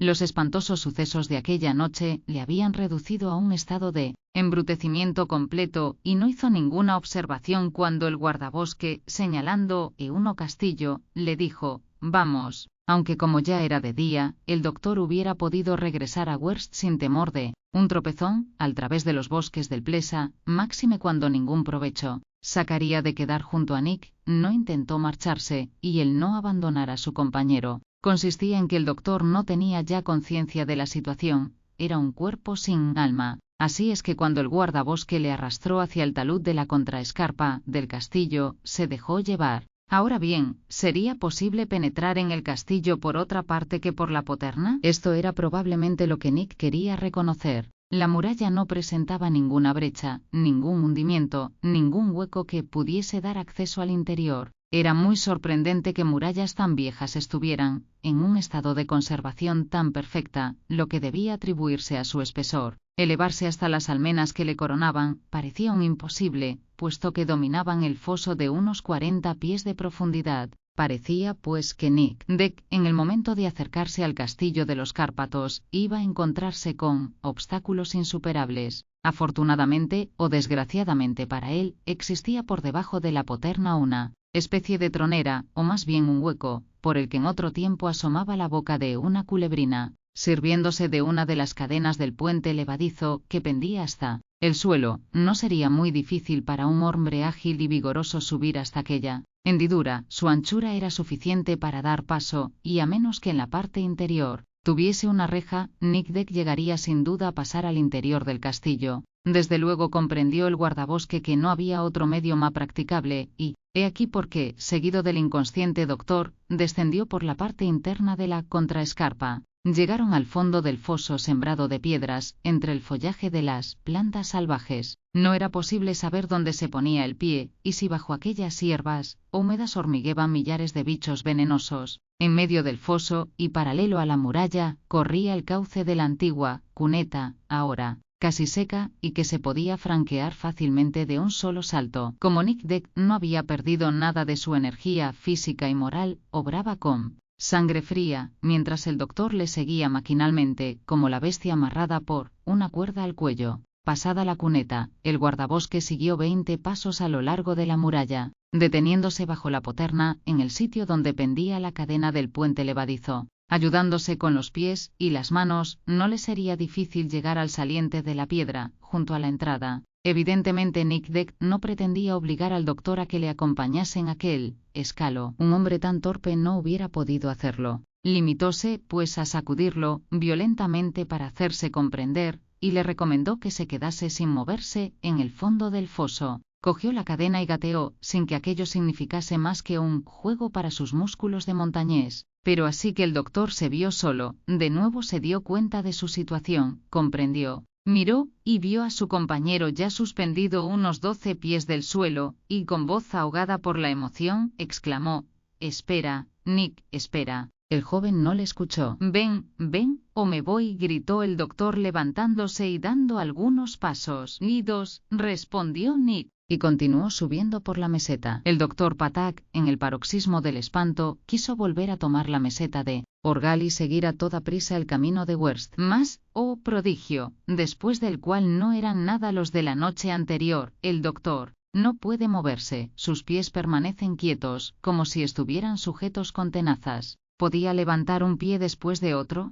Los espantosos sucesos de aquella noche le habían reducido a un estado de embrutecimiento completo y no hizo ninguna observación cuando el guardabosque, señalando Euno Castillo, le dijo: «Vamos». Aunque como ya era de día, el doctor hubiera podido regresar a Werst sin temor de un tropezón al través de los bosques del Plesa, máxime cuando ningún provecho sacaría de quedar junto a Nick. No intentó marcharse, y el no abandonar a su compañero consistía en que el doctor no tenía ya conciencia de la situación, era un cuerpo sin alma. Así es que cuando el guardabosque le arrastró hacia el talud de la contraescarpa del castillo, se dejó llevar. Ahora bien, ¿sería posible penetrar en el castillo por otra parte que por la poterna? Esto era probablemente lo que Nick quería reconocer. La muralla no presentaba ninguna brecha, ningún hundimiento, ningún hueco que pudiese dar acceso al interior. Era muy sorprendente que murallas tan viejas estuvieran en un estado de conservación tan perfecta, lo que debía atribuirse a su espesor. Elevarse hasta las almenas que le coronaban parecía un imposible, puesto que dominaban el foso de unos 40 pies de profundidad. Parecía, pues, que Nick Deck, en el momento de acercarse al castillo de los Cárpatos, iba a encontrarse con obstáculos insuperables. Afortunadamente, o desgraciadamente para él, existía por debajo de la poterna una especie de tronera, o más bien un hueco, por el que en otro tiempo asomaba la boca de una culebrina, sirviéndose de una de las cadenas del puente levadizo que pendía hasta el suelo. No sería muy difícil para un hombre ágil y vigoroso subir hasta aquella hendidura. Su anchura era suficiente para dar paso, y a menos que en la parte interior tuviese una reja, Nick Deck llegaría sin duda a pasar al interior del castillo. Desde luego comprendió el guardabosque que no había otro medio más practicable, y he aquí por qué, seguido del inconsciente doctor, descendió por la parte interna de la contraescarpa. Llegaron al fondo del foso sembrado de piedras, entre el follaje de las plantas salvajes. No era posible saber dónde se ponía el pie, y si bajo aquellas hierbas húmedas hormigueaban millares de bichos venenosos. En medio del foso, y paralelo a la muralla, corría el cauce de la antigua cuneta, ahora casi seca, y que se podía franquear fácilmente de un solo salto. Como Nick Deck no había perdido nada de su energía física y moral, obraba con sangre fría, mientras el doctor le seguía maquinalmente, como la bestia amarrada por una cuerda al cuello. Pasada la cuneta, el guardabosque siguió 20 pasos a lo largo de la muralla, deteniéndose bajo la poterna, en el sitio donde pendía la cadena del puente levadizo. Ayudándose con los pies y las manos, no le sería difícil llegar al saliente de la piedra, junto a la entrada. Evidentemente Nick Deck no pretendía obligar al doctor a que le acompañase en aquel escalo. Un hombre tan torpe no hubiera podido hacerlo. Limitóse, pues, a sacudirlo violentamente para hacerse comprender, y le recomendó que se quedase sin moverse en el fondo del foso. Cogió la cadena y gateó, sin que aquello significase más que un juego para sus músculos de montañés. Pero así que el doctor se vio solo, de nuevo se dio cuenta de su situación, comprendió. Miró, y vio a su compañero ya suspendido unos 12 pies del suelo, y con voz ahogada por la emoción, exclamó: «Espera, Nick, espera». El joven no le escuchó. «Ven, ven, o me voy», gritó el doctor levantándose y dando algunos pasos. «Ni dos», respondió Nick, y continuó subiendo por la meseta. El doctor Patak, en el paroxismo del espanto, quiso volver a tomar la meseta de Orgal y seguir a toda prisa el camino de Werst. Mas, oh prodigio, después del cual no eran nada los de la noche anterior, el doctor no puede moverse, sus pies permanecen quietos, como si estuvieran sujetos con tenazas. Podía levantar un pie después de otro.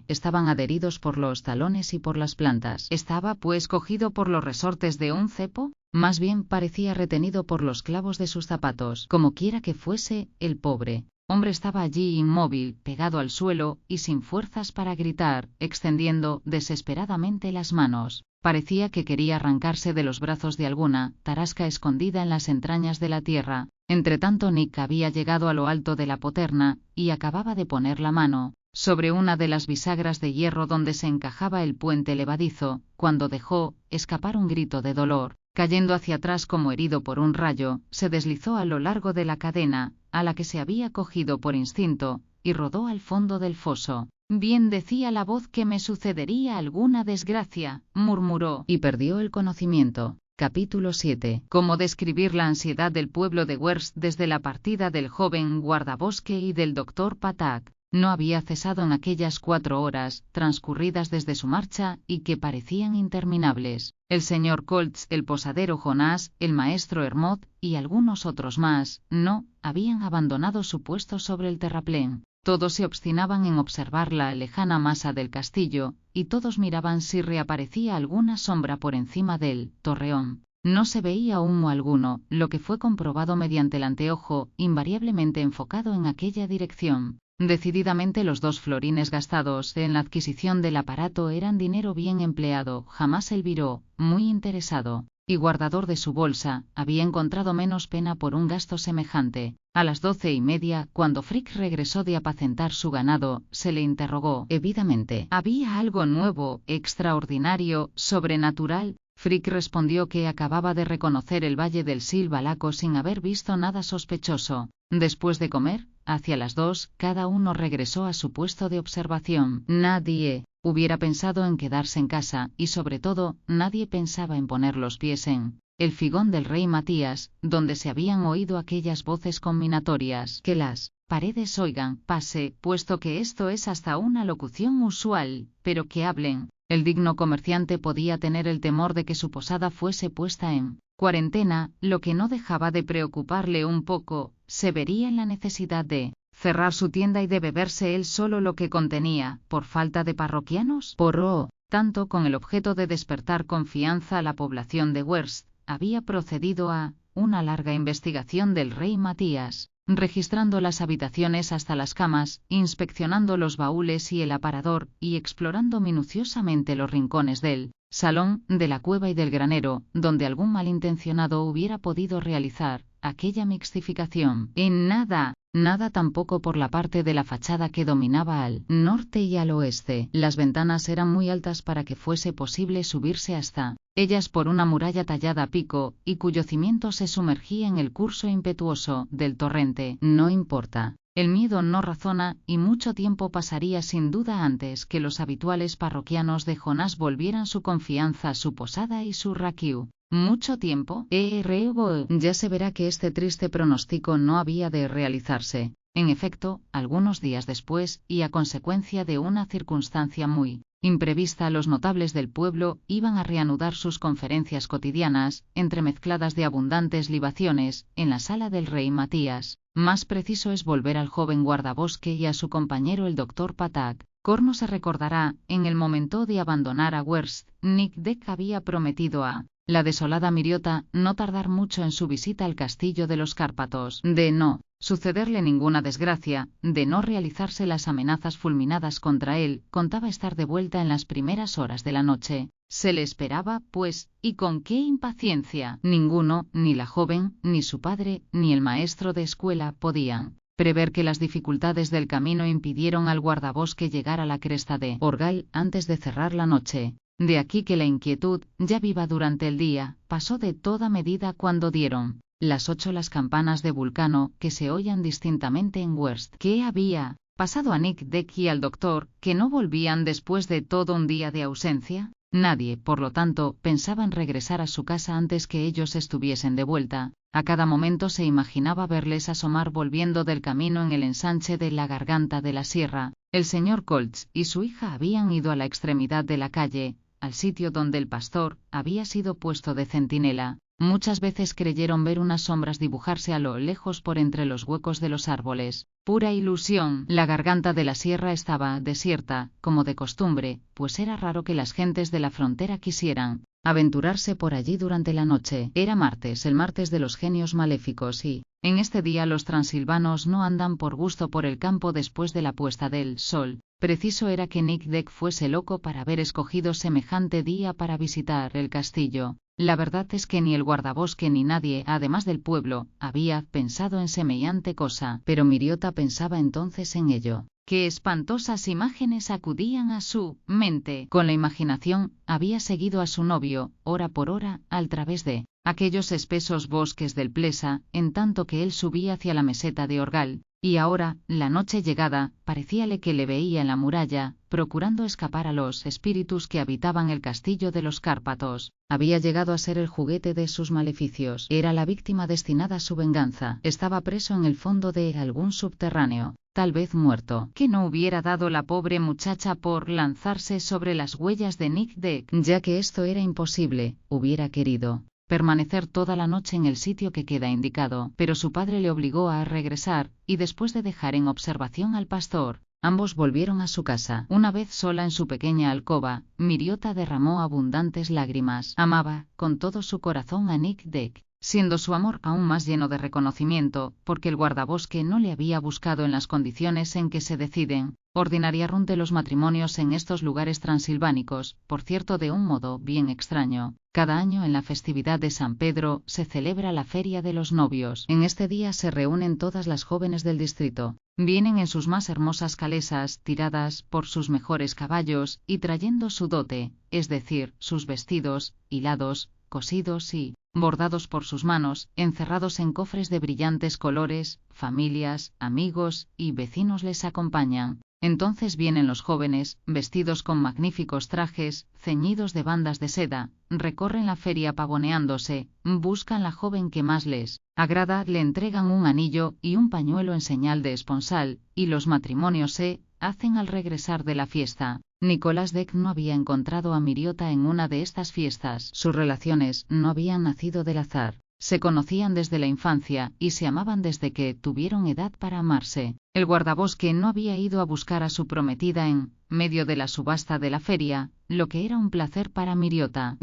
Estaban adheridos por los talones y por las plantas. ¿Estaba, pues, cogido por los resortes de un cepo? Más bien parecía retenido por los clavos de sus zapatos. Como quiera que fuese, el pobre hombre estaba allí inmóvil, pegado al suelo, y sin fuerzas para gritar, extendiendo desesperadamente las manos. Parecía que quería arrancarse de los brazos de alguna tarasca escondida en las entrañas de la tierra. Entretanto Nick había llegado a lo alto de la poterna, y acababa de poner la mano sobre una de las bisagras de hierro donde se encajaba el puente levadizo, cuando dejó escapar un grito de dolor. Cayendo hacia atrás como herido por un rayo, se deslizó a lo largo de la cadena, a la que se había cogido por instinto, y rodó al fondo del foso. «Bien decía la voz que me sucedería alguna desgracia», murmuró, y perdió el conocimiento. Capítulo 7. Cómo describir la ansiedad del pueblo de Werst desde la partida del joven guardabosque y del doctor Patak. no había cesado en aquellas 4 horas, transcurridas desde su marcha, y que parecían interminables. El señor Colts, el posadero Jonás, el maestro Hermod, y algunos otros más, no habían abandonado su puesto sobre el terraplén. Todos se obstinaban en observar la lejana masa del castillo, y todos miraban si reaparecía alguna sombra por encima del torreón. No se veía humo alguno, lo que fue comprobado mediante el anteojo, invariablemente enfocado en aquella dirección. Decididamente los 2 florines gastados en la adquisición del aparato eran dinero bien empleado. Jamás el Elviro, muy interesado y guardador de su bolsa, había encontrado menos pena por un gasto semejante. A las 12:30, cuando Frick regresó de apacentar su ganado, se le interrogó. Evidentemente, ¿había algo nuevo, extraordinario, sobrenatural? Frick respondió que acababa de reconocer el valle del Silbalaco sin haber visto nada sospechoso. Después de comer, hacia las 2, cada uno regresó a su puesto de observación. Nadie hubiera pensado en quedarse en casa, y sobre todo, nadie pensaba en poner los pies en el figón del rey Matías, donde se habían oído aquellas voces combinatorias. Que las paredes oigan, pase, puesto que esto es hasta una locución usual, pero que hablen. El digno comerciante podía tener el temor de que su posada fuese puesta en cuarentena, lo que no dejaba de preocuparle un poco. Se vería en la necesidad de cerrar su tienda y de beberse él solo lo que contenía, por falta de parroquianos. Tanto con el objeto de despertar confianza a la población de Werst, había procedido a una larga investigación del rey Matías, registrando las habitaciones hasta las camas, inspeccionando los baúles y el aparador, y explorando minuciosamente los rincones del salón, de la cueva y del granero, donde algún malintencionado hubiera podido realizar aquella mixtificación. En nada tampoco por la parte de la fachada que dominaba al norte y al oeste. Las ventanas eran muy altas para que fuese posible subirse hasta ellas por una muralla tallada a pico, y cuyo cimiento se sumergía en el curso impetuoso del torrente. No importa. El miedo no razona, y mucho tiempo pasaría sin duda antes que los habituales parroquianos de Jonás volvieran su confianza a su posada y su raquiu. ¿Mucho tiempo? Ya se verá que este triste pronóstico no había de realizarse. En efecto, algunos días después, y a consecuencia de una circunstancia muy imprevista, los notables del pueblo iban a reanudar sus conferencias cotidianas, entremezcladas de abundantes libaciones, en la sala del rey Matías. Más preciso es volver al joven guardabosque y a su compañero el doctor Patak. Corno se recordará, en el momento de abandonar a Werst, Nick Deck había prometido a la desolada Miriota no tardar mucho en su visita al castillo de los Cárpatos, de no sucederle ninguna desgracia, de no realizarse las amenazas fulminadas contra él, contaba estar de vuelta en las primeras horas de la noche. Se le esperaba, pues, ¿y con qué impaciencia? Ninguno, ni la joven, ni su padre, ni el maestro de escuela, podían prever que las dificultades del camino impidieron al guardabosque llegar a la cresta de Orgal antes de cerrar la noche. De aquí que la inquietud, ya viva durante el día, pasó de toda medida cuando dieron las 8 las campanas de Vulcano, que se oían distintamente en Werst. ¿Qué había pasado a Nick Deck y al doctor, que no volvían después de todo un día de ausencia? Nadie, por lo tanto, pensaba en regresar a su casa antes que ellos estuviesen de vuelta. A cada momento se imaginaba verles asomar volviendo del camino en el ensanche de la garganta de la sierra. El señor Colts y su hija habían ido a la extremidad de la calle, al sitio donde el pastor había sido puesto de centinela. Muchas veces creyeron ver unas sombras dibujarse a lo lejos por entre los huecos de los árboles. Pura ilusión. La garganta de la sierra estaba desierta, como de costumbre, pues era raro que las gentes de la frontera quisieran aventurarse por allí durante la noche. Era martes, el martes de los genios maléficos, y en este día los transilvanos no andan por gusto por el campo después de la puesta del sol. Preciso era que Nick Deck fuese loco para haber escogido semejante día para visitar el castillo. La verdad es que ni el guardabosque ni nadie, además del pueblo, había pensado en semejante cosa, pero Miriota pensaba entonces en ello. Qué espantosas imágenes acudían a su mente. Con la imaginación, había seguido a su novio, hora por hora, al través de aquellos espesos bosques del Plesa, en tanto que él subía hacia la meseta de Orgal. Y ahora, la noche llegada, parecíale que le veía en la muralla, procurando escapar a los espíritus que habitaban el castillo de los Cárpatos. Había llegado a ser el juguete de sus maleficios. Era la víctima destinada a su venganza. Estaba preso en el fondo de algún subterráneo, tal vez muerto. ¿Qué no hubiera dado la pobre muchacha por lanzarse sobre las huellas de Nick Deck? Ya que esto era imposible, hubiera querido permanecer toda la noche en el sitio que queda indicado, pero su padre le obligó a regresar, y después de dejar en observación al pastor, ambos volvieron a su casa. Una vez sola en su pequeña alcoba, Miriota derramó abundantes lágrimas. Amaba, con todo su corazón, a Nick Deck, siendo su amor aún más lleno de reconocimiento, porque el guardabosque no le había buscado en las condiciones en que se deciden ordinariamente los matrimonios en estos lugares transilvánicos, por cierto, de un modo bien extraño. Cada año en la festividad de San Pedro se celebra la Feria de los Novios. En este día se reúnen todas las jóvenes del distrito. Vienen en sus más hermosas calesas, tiradas por sus mejores caballos, y trayendo su dote, es decir, sus vestidos, hilados, cosidos y bordados por sus manos, encerrados en cofres de brillantes colores. Familias, amigos y vecinos les acompañan. Entonces vienen los jóvenes, vestidos con magníficos trajes, ceñidos de bandas de seda, recorren la feria pavoneándose, buscan la joven que más les agrada, le entregan un anillo y un pañuelo en señal de esponsal, y los matrimonios se hacen al regresar de la fiesta. Nicolás Deck no había encontrado a Miriota en una de estas fiestas. Sus relaciones no habían nacido del azar. Se conocían desde la infancia y se amaban desde que tuvieron edad para amarse. El guardabosque no había ido a buscar a su prometida en medio de la subasta de la feria, lo que era un placer para Miriota.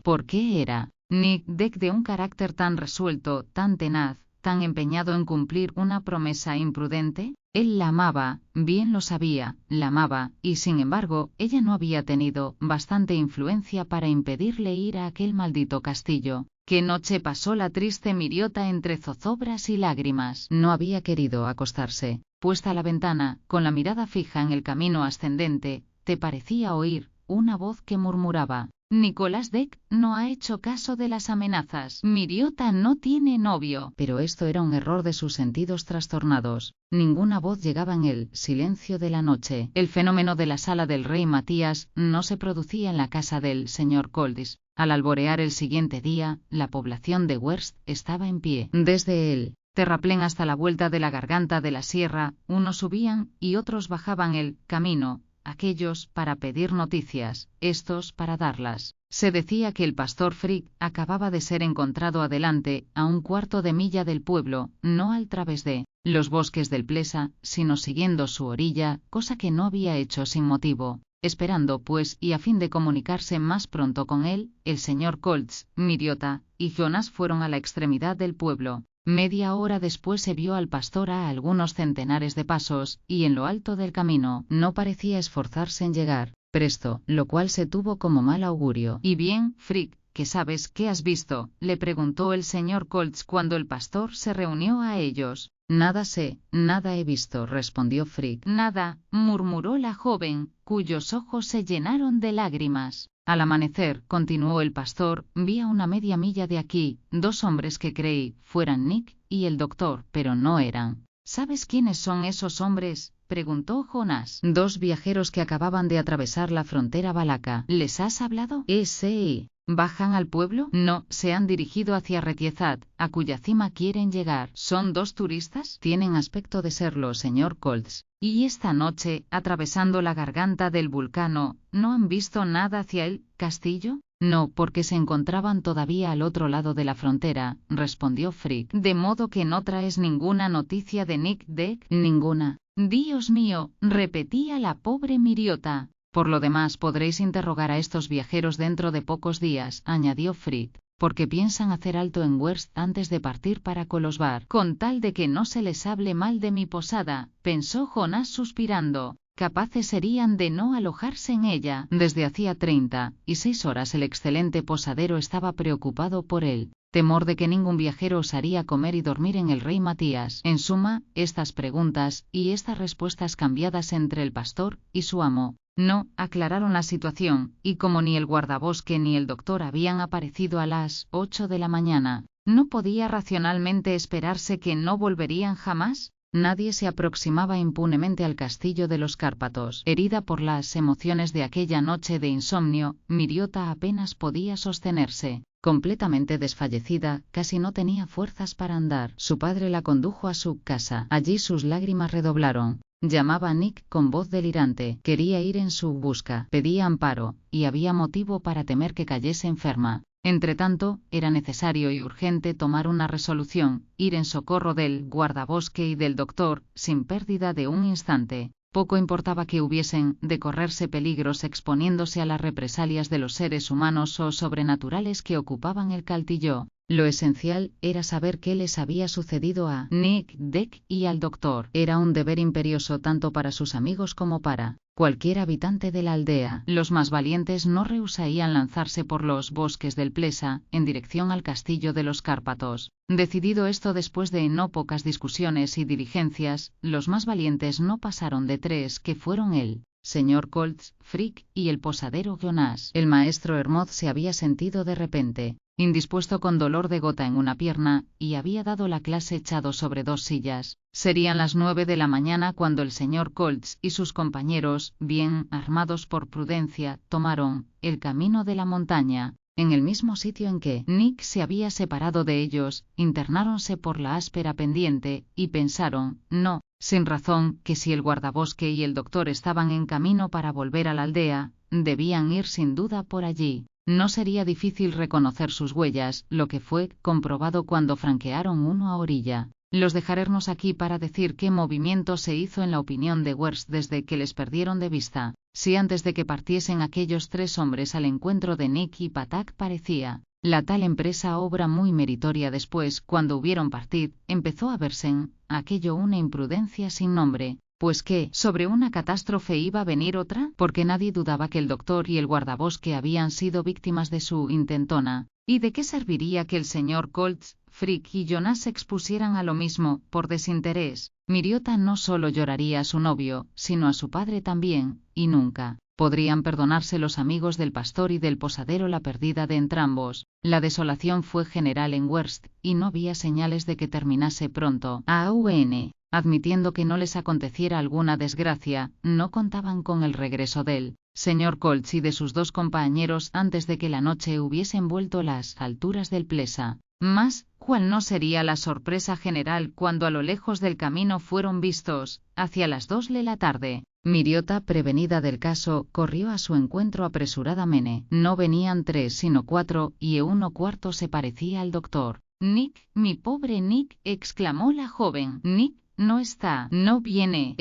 ¿Por qué era Nick Deck de un carácter tan resuelto, tan tenaz, tan empeñado en cumplir una promesa imprudente? Él la amaba, bien lo sabía, la amaba, y sin embargo, ella no había tenido bastante influencia para impedirle ir a aquel maldito castillo. ¿Qué noche pasó la triste Miriota entre zozobras y lágrimas? No había querido acostarse. Puesta a la ventana, con la mirada fija en el camino ascendente, te parecía oír una voz que murmuraba: Nicolás Deck no ha hecho caso de las amenazas. Miriota no tiene novio. Pero esto era un error de sus sentidos trastornados. Ninguna voz llegaba en el silencio de la noche. El fenómeno de la sala del rey Matías no se producía en la casa del señor Coldis. Al alborear el siguiente día, la población de Werst estaba en pie. Desde el terraplén hasta la vuelta de la garganta de la sierra, unos subían y otros bajaban el camino, aquellos para pedir noticias, estos para darlas. Se decía que el pastor Frick acababa de ser encontrado adelante, a un cuarto de milla del pueblo, no al través de los bosques del Plesa, sino siguiendo su orilla, cosa que no había hecho sin motivo. Esperando pues, y a fin de comunicarse más pronto con él, el señor Colts, Miriota y Jonas fueron a la extremidad del pueblo. Media hora después se vio al pastor a algunos centenares de pasos, y en lo alto del camino no parecía esforzarse en llegar presto, lo cual se tuvo como mal augurio. «¿Y bien, Frick, qué sabes, qué has visto?», le preguntó el señor Colts cuando el pastor se reunió a ellos. «Nada sé, nada he visto», respondió Frick. «Nada», murmuró la joven, cuyos ojos se llenaron de lágrimas. «Al amanecer», continuó el pastor, «vi a una media milla de aquí, dos hombres que creí fueran Nick y el doctor, pero no eran». «¿Sabes quiénes son esos hombres?», preguntó Jonas. «Dos viajeros que acababan de atravesar la frontera valaca». «¿Les has hablado?». «Sí». ¿Bajan al pueblo?». «No, se han dirigido hacia Retiezat, a cuya cima quieren llegar». «¿Son dos turistas?». «Tienen aspecto de serlo, señor Colts». «Y esta noche, atravesando la garganta del vulcano, ¿no han visto nada hacia el castillo?». «No, porque se encontraban todavía al otro lado de la frontera», respondió Frick. «De modo que no traes ninguna noticia de Nick Deck». «Ninguna». «Dios mío», repetía la pobre Miriota. «Por lo demás podréis interrogar a estos viajeros dentro de pocos días», añadió Frick, «porque piensan hacer alto en Werst antes de partir para Kolosvar». «Con tal de que no se les hable mal de mi posada», pensó Jonas suspirando. «Capaces serían de no alojarse en ella». Desde hacía 36 horas el excelente posadero estaba preocupado por el temor de que ningún viajero osaría comer y dormir en el rey Matías. En suma, estas preguntas y estas respuestas cambiadas entre el pastor y su amo no aclararon la situación, y como ni el guardabosque ni el doctor habían aparecido a las 8 de la mañana, ¿no podía racionalmente esperarse que no volverían jamás? Nadie se aproximaba impunemente al castillo de los Cárpatos. Herida por las emociones de aquella noche de insomnio, Miriota apenas podía sostenerse. Completamente desfallecida, casi no tenía fuerzas para andar. Su padre la condujo a su casa. Allí sus lágrimas redoblaron. Llamaba a Nick con voz delirante. Quería ir en su busca. Pedía amparo, y había motivo para temer que cayese enferma. Entretanto, era necesario y urgente tomar una resolución, ir en socorro del guardabosque y del doctor, sin pérdida de un instante. Poco importaba que hubiesen de correrse peligros exponiéndose a las represalias de los seres humanos o sobrenaturales que ocupaban el Castillo. Lo esencial era saber qué les había sucedido a Nick Deck y al doctor. Era un deber imperioso tanto para sus amigos como para cualquier habitante de la aldea. Los más valientes no rehusarían lanzarse por los bosques del Plesa, en dirección al castillo de los Cárpatos. Decidido esto después de no pocas discusiones y diligencias, los más valientes no pasaron de 3, que fueron el señor Colts, Frick y el posadero Jonas. El maestro Hermod se había sentido de repente indispuesto con dolor de gota en una pierna, y había dado la clase echado sobre 2 sillas. Serían las 9 de la mañana cuando el señor Colts y sus compañeros, bien armados por prudencia, tomaron el camino de la montaña. En el mismo sitio en que Nick se había separado de ellos, internáronse por la áspera pendiente, y pensaron, no, sin razón, que si el guardabosque y el doctor estaban en camino para volver a la aldea, debían ir sin duda por allí. No sería difícil reconocer sus huellas, lo que fue comprobado cuando franquearon uno a orilla. Los dejaremos aquí para decir qué movimiento se hizo en la opinión de Werst desde que les perdieron de vista. Si antes de que partiesen aquellos 3 hombres al encuentro de Nick y Patak parecía la tal empresa obra muy meritoria, después, cuando hubieron partido, empezó a verse en aquello una imprudencia sin nombre. Pues que, sobre una catástrofe iba a venir otra, porque nadie dudaba que el doctor y el guardabosque habían sido víctimas de su intentona. ¿Y de qué serviría que el señor Colts, Frick y Jonas se expusieran a lo mismo, por desinterés? Miriota no solo lloraría a su novio, sino a su padre también, y nunca podrían perdonarse los amigos del pastor y del posadero la pérdida de entrambos. La desolación fue general en Werst, y no había señales de que terminase pronto. Aun admitiendo que no les aconteciera alguna desgracia, no contaban con el regreso del señor Colts y de sus 2 compañeros antes de que la noche hubiese envuelto las alturas del Plesa. Mas, ¿cuál no sería la sorpresa general cuando a lo lejos del camino fueron vistos, hacia las 2 de la tarde? Miriota, prevenida del caso, corrió a su encuentro apresuradamente. No venían 3 sino 4, y uno cuarto se parecía al doctor. «Nick, mi pobre Nick», exclamó la joven. «Nick no está, no viene».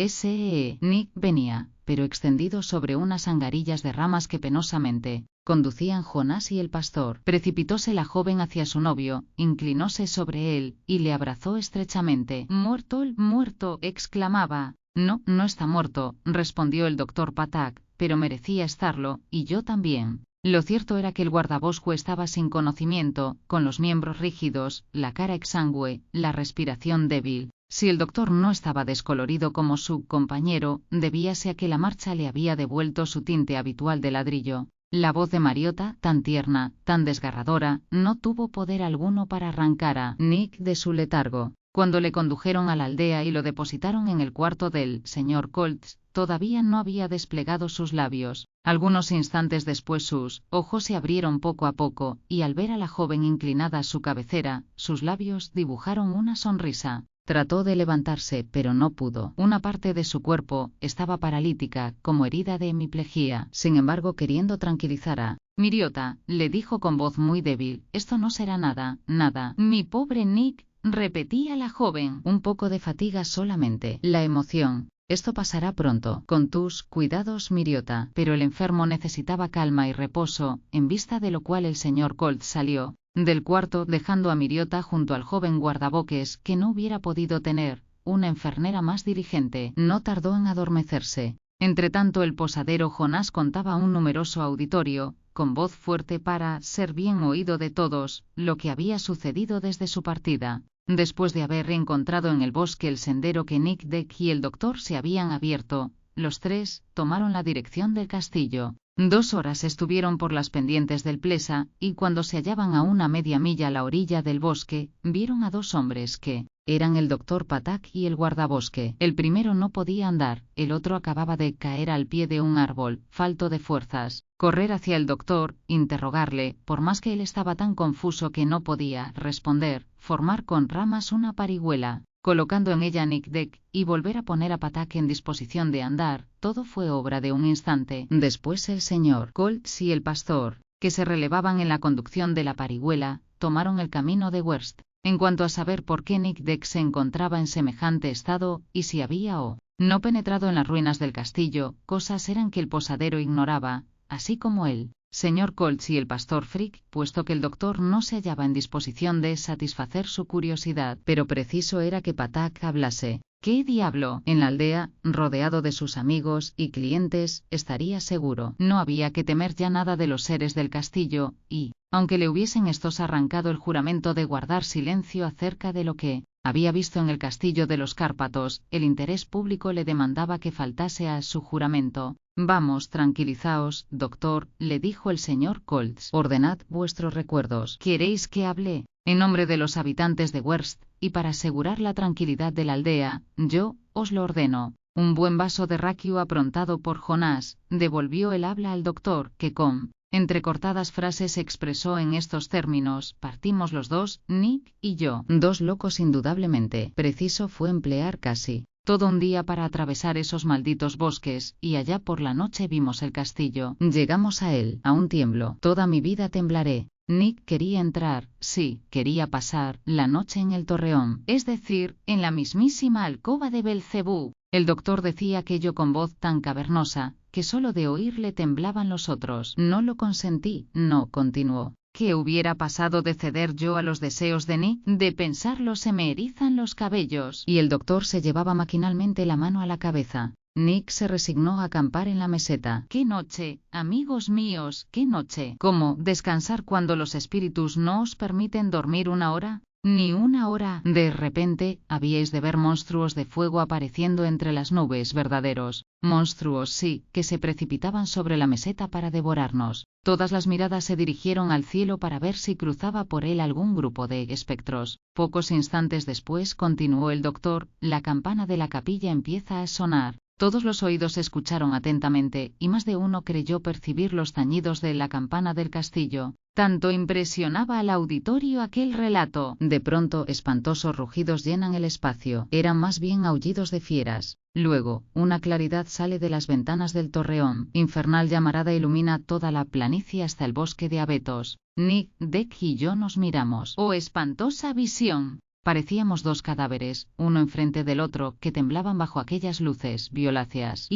Nick venía, pero extendido sobre unas angarillas de ramas que penosamente conducían Jonas y el pastor. Precipitóse la joven hacia su novio, inclinóse sobre él, y le abrazó estrechamente. «Muerto, muerto», exclamaba. «No, no está muerto», respondió el doctor Patak, «pero merecía estarlo, y yo también». Lo cierto era que el guardabosque estaba sin conocimiento, con los miembros rígidos, la cara exangüe, la respiración débil. Si el doctor no estaba descolorido como su compañero, debíase a que la marcha le había devuelto su tinte habitual de ladrillo. La voz de Mariota, tan tierna, tan desgarradora, no tuvo poder alguno para arrancar a Nick de su letargo. Cuando le condujeron a la aldea y lo depositaron en el cuarto del señor Colts, todavía no había desplegado sus labios. Algunos instantes después sus ojos se abrieron poco a poco, y al ver a la joven inclinada a su cabecera, sus labios dibujaron una sonrisa. Trató de levantarse, pero no pudo. Una parte de su cuerpo estaba paralítica, como herida de hemiplegia. Sin embargo, queriendo tranquilizar a Miriota, le dijo con voz muy débil: «Esto no será nada, nada». «Mi pobre Nick», repetía la joven. «Un poco de fatiga solamente. La emoción. Esto pasará pronto. Con tus cuidados, Miriota». Pero el enfermo necesitaba calma y reposo, en vista de lo cual el señor Colts salió del cuarto, dejando a Miriota junto al joven guardabosques, que no hubiera podido tener una enfermera más diligente. No tardó en adormecerse. Entretanto, el posadero Jonas contaba a un numeroso auditorio, con voz fuerte para ser bien oído de todos, lo que había sucedido desde su partida. Después de haber encontrado en el bosque el sendero que Nick Deck y el doctor se habían abierto, los 3 tomaron la dirección del castillo. 2 horas estuvieron por las pendientes del Plesa, y cuando se hallaban a una media milla a la orilla del bosque, vieron a 2 hombres que eran el doctor Patak y el guardabosque. El primero no podía andar, el otro acababa de caer al pie de un árbol, falto de fuerzas. Correr hacia el doctor, interrogarle, por más que él estaba tan confuso que no podía responder, formar con ramas una parihuela, colocando en ella Nic Deck, y volver a poner a Patak en disposición de andar, todo fue obra de un instante. Después el señor Colts y el pastor, que se relevaban en la conducción de la parihuela, tomaron el camino de Werst. En cuanto a saber por qué Nic Deck se encontraba en semejante estado, y si había o no penetrado en las ruinas del castillo, cosas eran que el posadero ignoraba, así como él, señor Colts y el pastor Frick, puesto que el doctor no se hallaba en disposición de satisfacer su curiosidad, pero preciso era que Patak hablase. ¿Qué diablo? En la aldea, rodeado de sus amigos y clientes, estaría seguro. No había que temer ya nada de los seres del castillo, y, aunque le hubiesen estos arrancado el juramento de guardar silencio acerca de lo que había visto en el castillo de los Cárpatos, el interés público le demandaba que faltase a su juramento. Vamos, tranquilizaos, doctor, le dijo el señor Colts. Ordenad vuestros recuerdos. ¿Queréis que hable? En nombre de los habitantes de Werst, y para asegurar la tranquilidad de la aldea, yo os lo ordeno. Un buen vaso de raquio aprontado por Jonás, devolvió el habla al doctor, que con entrecortadas frases expresó en estos términos: partimos los dos, Nick y yo. 2 locos indudablemente. Preciso fue emplear casi todo un día para atravesar esos malditos bosques, y allá por la noche vimos el castillo. Llegamos a él, a un tiemblo. Toda mi vida temblaré. Nick quería entrar, sí, quería pasar la noche en el torreón, es decir, en la mismísima alcoba de Belcebú. El doctor decía aquello con voz tan cavernosa, que solo de oírle temblaban los otros. No lo consentí, no, continuó. ¿Qué hubiera pasado de ceder yo a los deseos de Nick? De pensarlo se me erizan los cabellos. Y el doctor se llevaba maquinalmente la mano a la cabeza. Nick se resignó a acampar en la meseta. ¡Qué noche, amigos míos, qué noche! ¿Cómo descansar cuando los espíritus no os permiten dormir una hora? Ni una hora. De repente, habíais de ver monstruos de fuego apareciendo entre las nubes, verdaderos monstruos, sí, que se precipitaban sobre la meseta para devorarnos. Todas las miradas se dirigieron al cielo para ver si cruzaba por él algún grupo de espectros. Pocos instantes después, continuó el doctor, la campana de la capilla empieza a sonar. Todos los oídos escucharon atentamente, y más de uno creyó percibir los tañidos de la campana del castillo. Tanto impresionaba al auditorio aquel relato. De pronto, espantosos rugidos llenan el espacio. Eran más bien aullidos de fieras. Luego, una claridad sale de las ventanas del torreón. Infernal llamarada ilumina toda la planicie hasta el bosque de abetos. Nick Deck y yo nos miramos. ¡Oh, espantosa visión! Parecíamos 2 cadáveres, uno enfrente del otro, que temblaban bajo aquellas luces violáceas.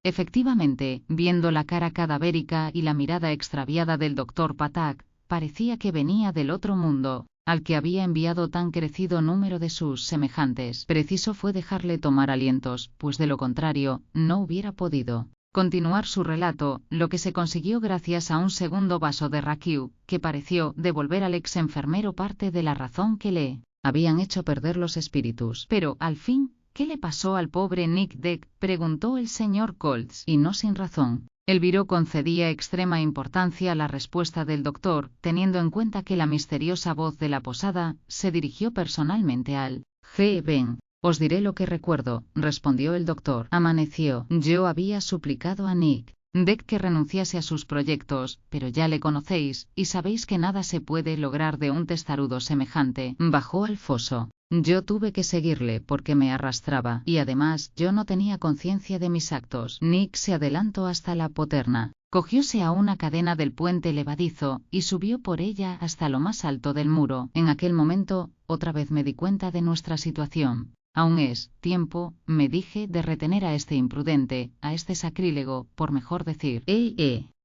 Efectivamente, viendo la cara cadavérica y la mirada extraviada del doctor Patak, parecía que venía del otro mundo, al que había enviado tan crecido número de sus semejantes. Preciso fue dejarle tomar alientos, pues de lo contrario, no hubiera podido continuar su relato, lo que se consiguió gracias a un segundo vaso de raquiu, que pareció devolver al ex enfermero parte de la razón que le habían hecho perder los espíritus. Pero, al fin, ¿qué le pasó al pobre Nick Deck?, preguntó el señor Colts, y no sin razón. El viro concedía extrema importancia a la respuesta del doctor, teniendo en cuenta que la misteriosa voz de la posada se dirigió personalmente al G. Os diré lo que recuerdo, respondió el doctor. Amaneció. Yo había suplicado a Nick Deck que renunciase a sus proyectos, pero ya le conocéis, y sabéis que nada se puede lograr de un testarudo semejante. Bajó al foso. Yo tuve que seguirle porque me arrastraba, y además yo no tenía conciencia de mis actos. Nick se adelantó hasta la poterna, cogióse a una cadena del puente levadizo, y subió por ella hasta lo más alto del muro. En aquel momento, otra vez me di cuenta de nuestra situación. Aún es tiempo, me dije, de retener a este imprudente, a este sacrílego, por mejor decir.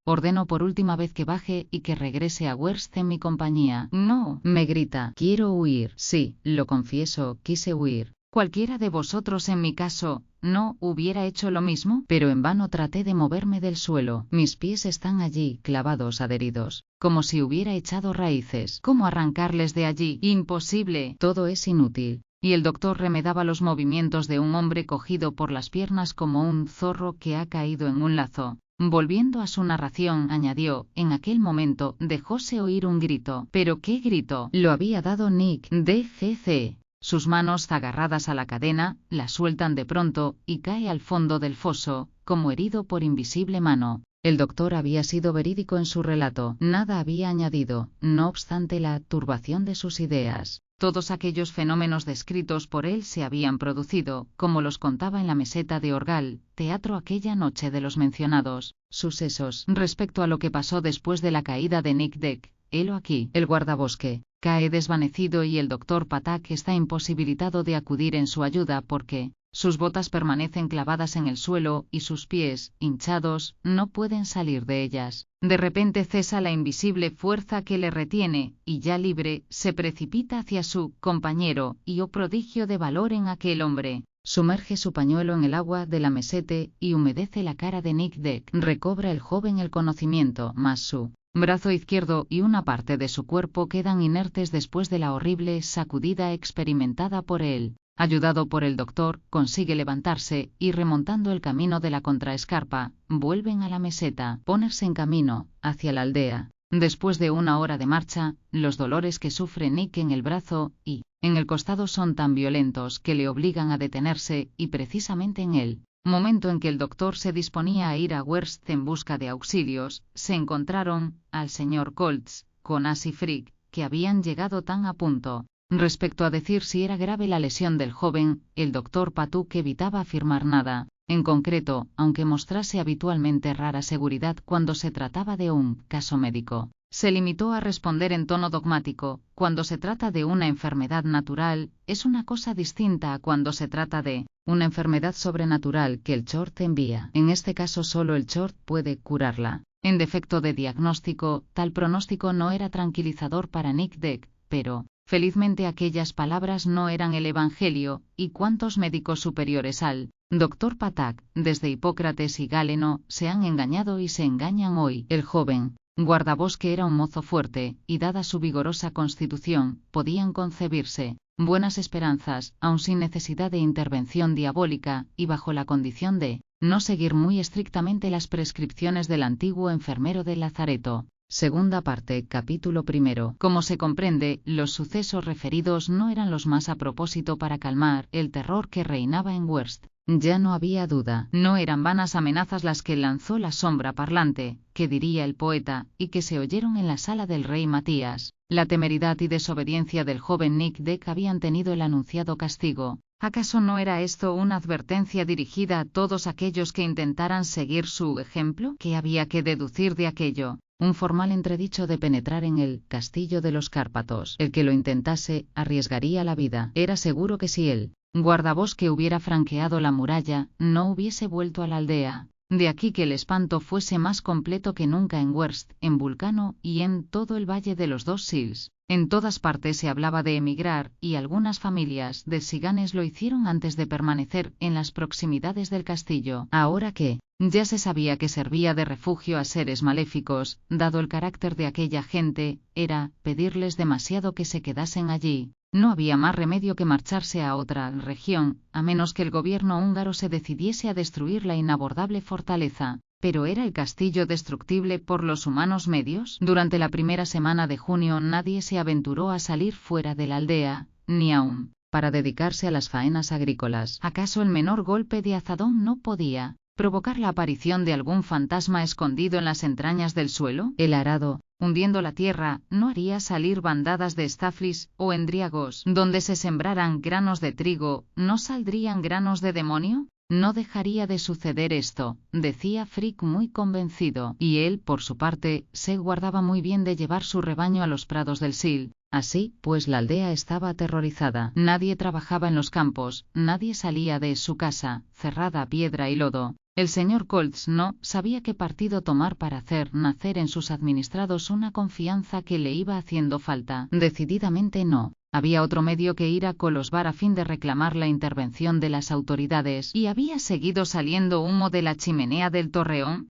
Ordeno por última vez que baje y que regrese a Werst en mi compañía. No, me grita. Quiero huir. Sí, lo confieso, quise huir. Cualquiera de vosotros en mi caso, ¿no hubiera hecho lo mismo? Pero en vano traté de moverme del suelo. Mis pies están allí, clavados, adheridos, como si hubiera echado raíces. ¿Cómo arrancarles de allí? Imposible. Todo es inútil. Y el doctor remedaba los movimientos de un hombre cogido por las piernas como un zorro que ha caído en un lazo. Volviendo a su narración, añadió, en aquel momento dejóse oír un grito. ¿Pero qué grito? Lo había dado Nick D.C.C. Sus manos agarradas a la cadena, la sueltan de pronto, y cae al fondo del foso, como herido por invisible mano. El doctor había sido verídico en su relato, nada había añadido, no obstante la turbación de sus ideas. Todos aquellos fenómenos descritos por él se habían producido, como los contaba en la meseta de Orgal, teatro aquella noche de los mencionados sucesos. Respecto a lo que pasó después de la caída de Nick Deck, helo aquí. El guardabosque cae desvanecido y el doctor Patak está imposibilitado de acudir en su ayuda porque sus botas permanecen clavadas en el suelo y sus pies, hinchados, no pueden salir de ellas. De repente cesa la invisible fuerza que le retiene, y ya libre, se precipita hacia su compañero, y oh prodigio de valor en aquel hombre. Sumerge su pañuelo en el agua de la mesete y humedece la cara de Nick Deck. Recobra el joven el conocimiento, mas su brazo izquierdo y una parte de su cuerpo quedan inertes después de la horrible sacudida experimentada por él. Ayudado por el doctor, consigue levantarse y remontando el camino de la contraescarpa, vuelven a la meseta, ponerse en camino, hacia la aldea. Después de una hora de marcha, los dolores que sufre Nick en el brazo y en el costado son tan violentos que le obligan a detenerse y precisamente en él. Momento en que el doctor se disponía a ir a Werst en busca de auxilios, se encontraron al señor Colts, con As y Frick, que habían llegado tan a punto. Respecto a decir si era grave la lesión del joven, el doctor Patuk evitaba afirmar nada. En concreto, aunque mostrase habitualmente rara seguridad cuando se trataba de un caso médico, se limitó a responder en tono dogmático: cuando se trata de una enfermedad natural, es una cosa distinta a cuando se trata de una enfermedad sobrenatural que el Chort envía. En este caso solo el Chort puede curarla. En defecto de diagnóstico, tal pronóstico no era tranquilizador para Nick Deck, pero felizmente aquellas palabras no eran el Evangelio, y cuántos médicos superiores al doctor Patak, desde Hipócrates y Galeno, se han engañado y se engañan hoy. El joven guardabosque era un mozo fuerte, y dada su vigorosa constitución, podían concebirse buenas esperanzas, aun sin necesidad de intervención diabólica, y bajo la condición de no seguir muy estrictamente las prescripciones del antiguo enfermero del Lazareto. Segunda parte, capítulo primero. Como se comprende, los sucesos referidos no eran los más a propósito para calmar el terror que reinaba en Werst. Ya no había duda, no eran vanas amenazas las que lanzó la sombra parlante, que diría el poeta, y que se oyeron en la sala del rey Matías. La temeridad y desobediencia del joven Nick Deck habían tenido el anunciado castigo. ¿Acaso no era esto una advertencia dirigida a todos aquellos que intentaran seguir su ejemplo? ¿Qué había que deducir de aquello? Un formal entredicho de penetrar en el castillo de los Cárpatos. El que lo intentase, arriesgaría la vida. Era seguro que si el guardabosque hubiera franqueado la muralla, no hubiese vuelto a la aldea. De aquí que el espanto fuese más completo que nunca en Werst, en Vulcano y en todo el Valle de los Dos Sils. En todas partes se hablaba de emigrar, y algunas familias de Siganes lo hicieron antes de permanecer en las proximidades del castillo. Ahora que ya se sabía que servía de refugio a seres maléficos, dado el carácter de aquella gente, era pedirles demasiado que se quedasen allí. No había más remedio que marcharse a otra región, a menos que el gobierno húngaro se decidiese a destruir la inabordable fortaleza. ¿Pero era el castillo destructible por los humanos medios? Durante la primera semana de junio nadie se aventuró a salir fuera de la aldea, ni aún para dedicarse a las faenas agrícolas. ¿Acaso el menor golpe de azadón no podía provocar la aparición de algún fantasma escondido en las entrañas del suelo? El arado, hundiendo la tierra, ¿no haría salir bandadas de estaflis o endriagos? Donde se sembraran granos de trigo, ¿no saldrían granos de demonio? No dejaría de suceder esto, decía Frick muy convencido, y él, por su parte, se guardaba muy bien de llevar su rebaño a los prados del Sil. Así, pues la aldea estaba aterrorizada. Nadie trabajaba en los campos, nadie salía de su casa, cerrada a piedra y lodo. El señor Colts no sabía qué partido tomar para hacer nacer en sus administrados una confianza que le iba haciendo falta. Decididamente no. Había otro medio que ir a Kolosvar a fin de reclamar la intervención de las autoridades. ¿Y había seguido saliendo humo de la chimenea del torreón?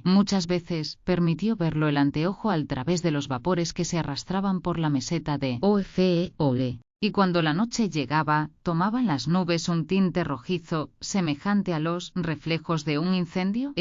Muchas veces permitió verlo el anteojo al través de los vapores que se arrastraban por la meseta de Ofeole. y cuando la noche llegaba, tomaban las nubes un tinte rojizo, semejante a los reflejos de un incendio.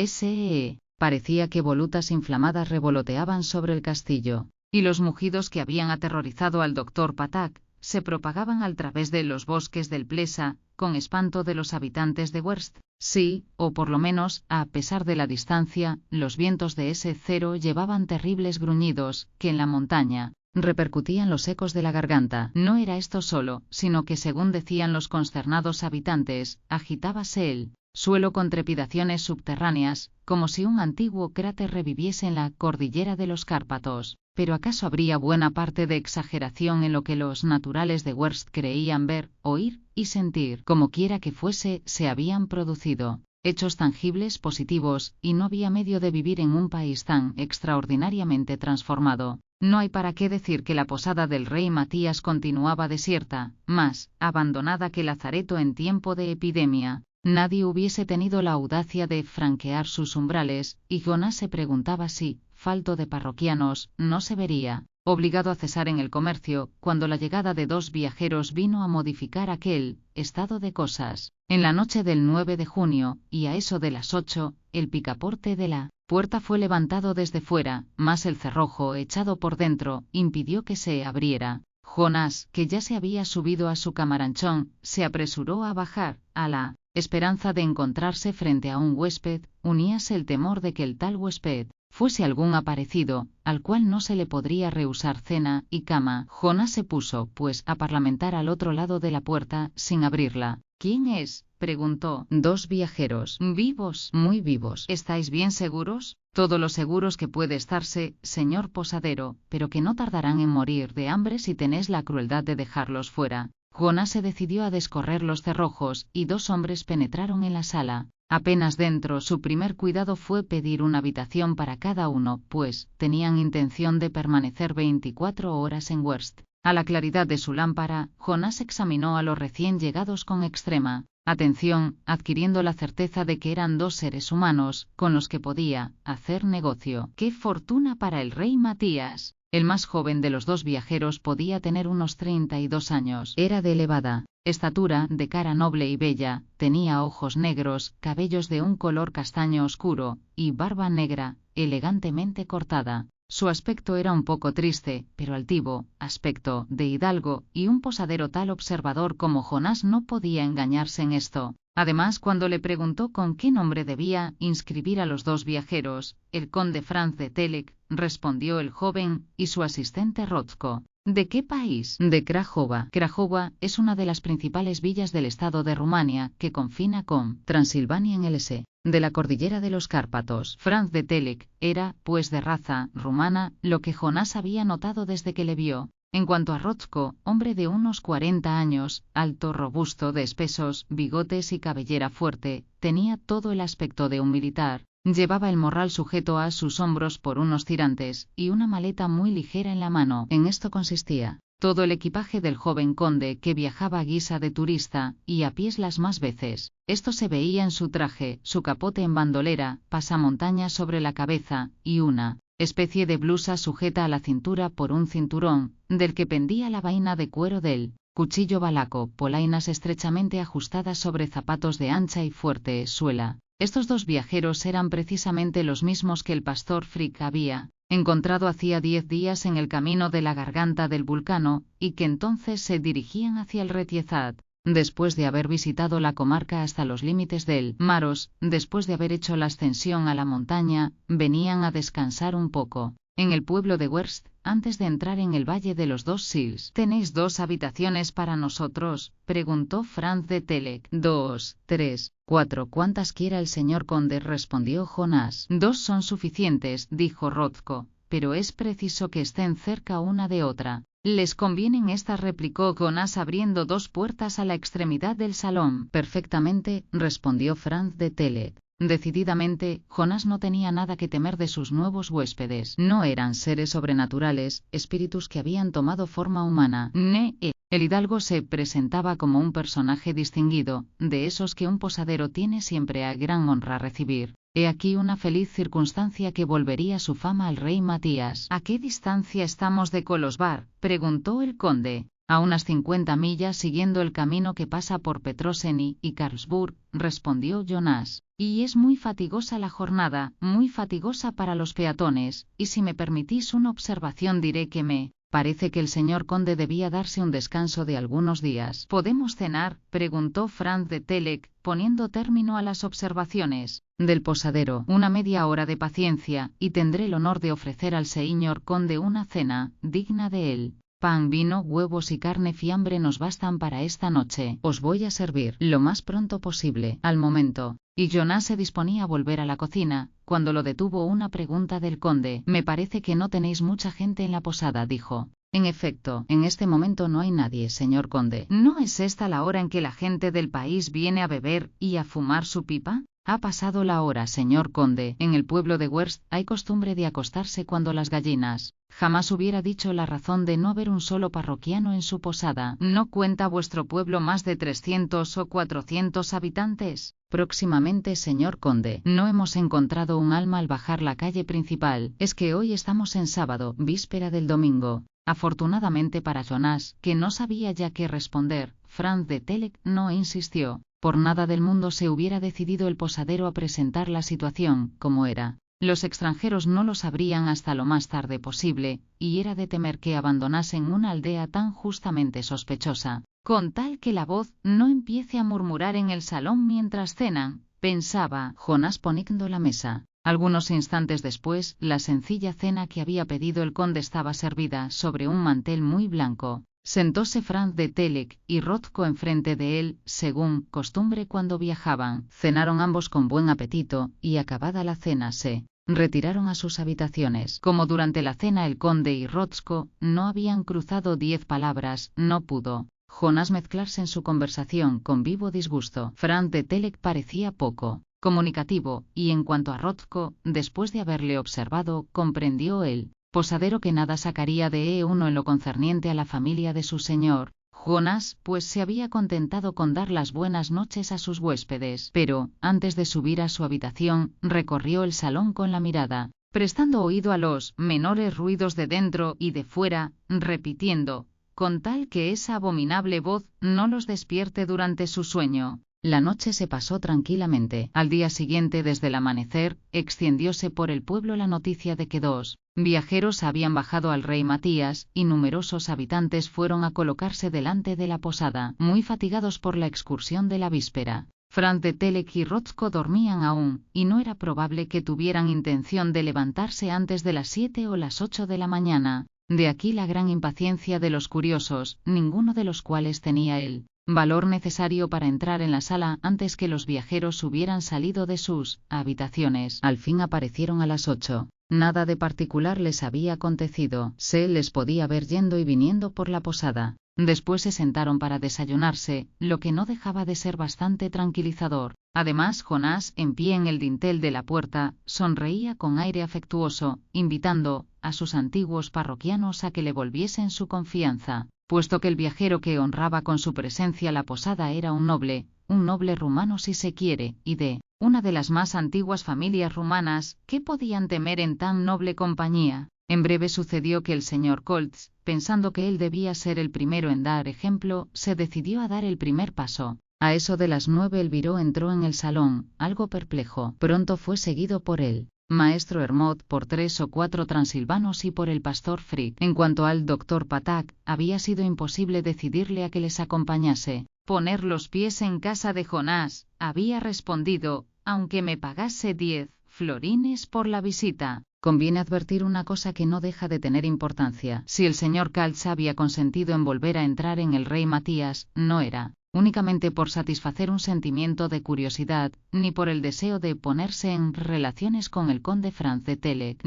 Parecía que volutas inflamadas revoloteaban sobre el castillo, y los mugidos que habían aterrorizado al doctor Patak se propagaban al través de los bosques del Plesa, con espanto de los habitantes de Werst. Sí, o por lo menos, a pesar de la distancia, los vientos de S0 llevaban terribles gruñidos, que en la montaña repercutían los ecos de la garganta. No era esto solo, sino que según decían los consternados habitantes, agitábase el suelo con trepidaciones subterráneas, como si un antiguo cráter reviviese en la cordillera de los Cárpatos. Pero ¿acaso habría buena parte de exageración en lo que los naturales de Werst creían ver, oír y sentir? Como quiera que fuese, se habían producido hechos tangibles positivos, y no había medio de vivir en un país tan extraordinariamente transformado. No hay para qué decir que la posada del rey Matías continuaba desierta, más abandonada que Lazareto en tiempo de epidemia. Nadie hubiese tenido la audacia de franquear sus umbrales, y Jonás se preguntaba si, falto de parroquianos, no se vería obligado a cesar en el comercio, cuando la llegada de 2 viajeros vino a modificar aquel estado de cosas. En la noche del 9 de junio, y a eso de las 8, el picaporte de la puerta fue levantado desde fuera, mas el cerrojo echado por dentro impidió que se abriera. Jonás, que ya se había subido a su camaranchón, se apresuró a bajar, a la esperanza de encontrarse frente a un huésped, uníase el temor de que el tal huésped fuese algún aparecido, al cual no se le podría rehusar cena y cama. Jonás se puso, pues, a parlamentar al otro lado de la puerta, sin abrirla. ¿Quién es?, preguntó. 2 viajeros. Vivos, muy vivos. ¿Estáis bien seguros? Todo lo seguros que puede estarse, señor posadero, pero que no tardarán en morir de hambre si tenéis la crueldad de dejarlos fuera. Jonás se decidió a descorrer los cerrojos, y 2 hombres penetraron en la sala. Apenas dentro, su primer cuidado fue pedir una habitación para cada uno, pues tenían intención de permanecer 24 horas en Werst. A la claridad de su lámpara, Jonás examinó a los recién llegados con extrema atención, adquiriendo la certeza de que eran 2 seres humanos, con los que podía hacer negocio. ¡Qué fortuna para el rey Matías! El más joven de los 2 viajeros podía tener unos 32 años. Era de elevada estatura, de cara noble y bella, tenía ojos negros, cabellos de un color castaño oscuro, y barba negra, elegantemente cortada. Su aspecto era un poco triste, pero altivo, aspecto de hidalgo, y un posadero tal observador como Jonás no podía engañarse en esto. Además, cuando le preguntó con qué nombre debía inscribir a los 2 viajeros, el conde Franz de Telek, respondió el joven, y su asistente Rotzko. ¿De qué país? De Crajova. Crajova es una de las principales villas del estado de Rumania, que confina con Transilvania en el S. de la cordillera de los Cárpatos. Franz de Telek era, pues, de raza rumana, lo que Jonás había notado desde que le vio. En cuanto a Rotzko, hombre de unos 40 años, alto, robusto, de espesos bigotes y cabellera fuerte, tenía todo el aspecto de un militar. Llevaba el morral sujeto a sus hombros por unos tirantes, y una maleta muy ligera en la mano. En esto consistía todo el equipaje del joven conde, que viajaba a guisa de turista, y a pies las más veces. Esto se veía en su traje, su capote en bandolera, pasamontañas sobre la cabeza, y una especie de blusa sujeta a la cintura por un cinturón, del que pendía la vaina de cuero del cuchillo balaco, polainas estrechamente ajustadas sobre zapatos de ancha y fuerte suela. Estos 2 viajeros eran precisamente los mismos que el pastor Frick había encontrado hacía 10 días en el camino de la garganta del Vulcano, y que entonces se dirigían hacia el Retiezat. Después de haber visitado la comarca hasta los límites del Maros, después de haber hecho la ascensión a la montaña, venían a descansar un poco en el pueblo de Werst, antes de entrar en el valle de los 2 Sils. ¿Tenéis 2 habitaciones para nosotros?, preguntó Franz de Telek. 2, 3, 4, cuantas quiera el señor conde, respondió Jonás. 2 son suficientes, dijo Rotzko, pero es preciso que estén cerca una de otra. Les convienen estas, replicó Jonás abriendo 2 puertas a la extremidad del salón. Perfectamente, respondió Franz de Telek. Decididamente, Jonás no tenía nada que temer de sus nuevos huéspedes. No eran seres sobrenaturales, espíritus que habían tomado forma humana. El hidalgo se presentaba como un personaje distinguido, de esos que un posadero tiene siempre a gran honra recibir. He aquí una feliz circunstancia que volvería su fama al rey Matías. ¿A qué distancia estamos de Kolosvar?, preguntó el conde. A unas 50 millas siguiendo el camino que pasa por Petroseny y Karlsburg, respondió Jonas. Y es muy fatigosa la jornada, muy fatigosa para los peatones, y si me permitís una observación diré que me parece que el señor conde debía darse un descanso de algunos días. ¿Podemos cenar?, preguntó Franz de Telek, poniendo término a las observaciones del posadero. Una media hora de paciencia, y tendré el honor de ofrecer al señor conde una cena digna de él. Pan, vino, huevos y carne fiambre nos bastan para esta noche. Os voy a servir lo más pronto posible. Al momento, y Jonas se disponía a volver a la cocina, cuando lo detuvo una pregunta del conde. Me parece que no tenéis mucha gente en la posada, dijo. En efecto, en este momento no hay nadie, señor conde. ¿No es esta la hora en que la gente del país viene a beber y a fumar su pipa? Ha pasado la hora, señor conde. En el pueblo de Werst hay costumbre de acostarse cuando las gallinas. Jamás hubiera dicho la razón de no haber un solo parroquiano en su posada. ¿No cuenta vuestro pueblo más de 300 o 400 habitantes? Próximamente, señor conde. No hemos encontrado un alma al bajar la calle principal. Es que hoy estamos en sábado, víspera del domingo. Afortunadamente para Jonas, que no sabía ya qué responder, Franz de Telek no insistió. Por nada del mundo se hubiera decidido el posadero a presentar la situación, como era. Los extranjeros no lo sabrían hasta lo más tarde posible, y era de temer que abandonasen una aldea tan justamente sospechosa. Con tal que la voz no empiece a murmurar en el salón mientras cenan, pensaba Jonas poniendo la mesa. Algunos instantes después, la sencilla cena que había pedido el conde estaba servida sobre un mantel muy blanco. Sentóse Franz de Telek y Rothko enfrente de él, según costumbre cuando viajaban. Cenaron ambos con buen apetito, y acabada la cena se retiraron a sus habitaciones. Como durante la cena el conde y Rothko no habían cruzado 10 palabras, no pudo Jonas mezclarse en su conversación con vivo disgusto. Franz de Telek parecía poco comunicativo, y en cuanto a Rothko, después de haberle observado, comprendió él. Posadero que nada sacaría de uno en lo concerniente a la familia de su señor. Jonas, pues se había contentado con dar las buenas noches a sus huéspedes, pero, antes de subir a su habitación, recorrió el salón con la mirada, prestando oído a los menores ruidos de dentro y de fuera, repitiendo, con tal que esa abominable voz no los despierte durante su sueño. La noche se pasó tranquilamente. Al día siguiente, desde el amanecer, extendióse por el pueblo la noticia de que 2 viajeros habían bajado al rey Matías, y numerosos habitantes fueron a colocarse delante de la posada, muy fatigados por la excursión de la víspera. Franz de Telek y Rothko dormían aún, y no era probable que tuvieran intención de levantarse antes de las 7 o las 8 de la mañana. De aquí la gran impaciencia de los curiosos, ninguno de los cuales tenía el valor necesario para entrar en la sala antes que los viajeros hubieran salido de sus habitaciones. Al fin aparecieron a las 8. Nada de particular les había acontecido. Se les podía ver yendo y viniendo por la posada. Después se sentaron para desayunarse, lo que no dejaba de ser bastante tranquilizador. Además, Jonas, en pie en el dintel de la puerta, sonreía con aire afectuoso, invitando a sus antiguos parroquianos a que le volviesen su confianza, puesto que el viajero que honraba con su presencia la posada era un noble rumano si se quiere, y de una de las más antiguas familias rumanas. ¿Qué podían temer en tan noble compañía? En breve sucedió que el señor Koltz, pensando que él debía ser el primero en dar ejemplo, se decidió a dar el primer paso. A eso de las 9 el viró entró en el salón, algo perplejo. Pronto fue seguido por él maestro Hermod, por 3 o 4 transilvanos y por el pastor Frick. En cuanto al doctor Patak, había sido imposible decidirle a que les acompañase. Poner los pies en casa de Jonas, había respondido, aunque me pagase 10 florines por la visita. Conviene advertir una cosa que no deja de tener importancia. Si el señor Kaltz había consentido en volver a entrar en el rey Matías, no era únicamente por satisfacer un sentimiento de curiosidad, ni por el deseo de ponerse en relaciones con el conde Franz de Telek.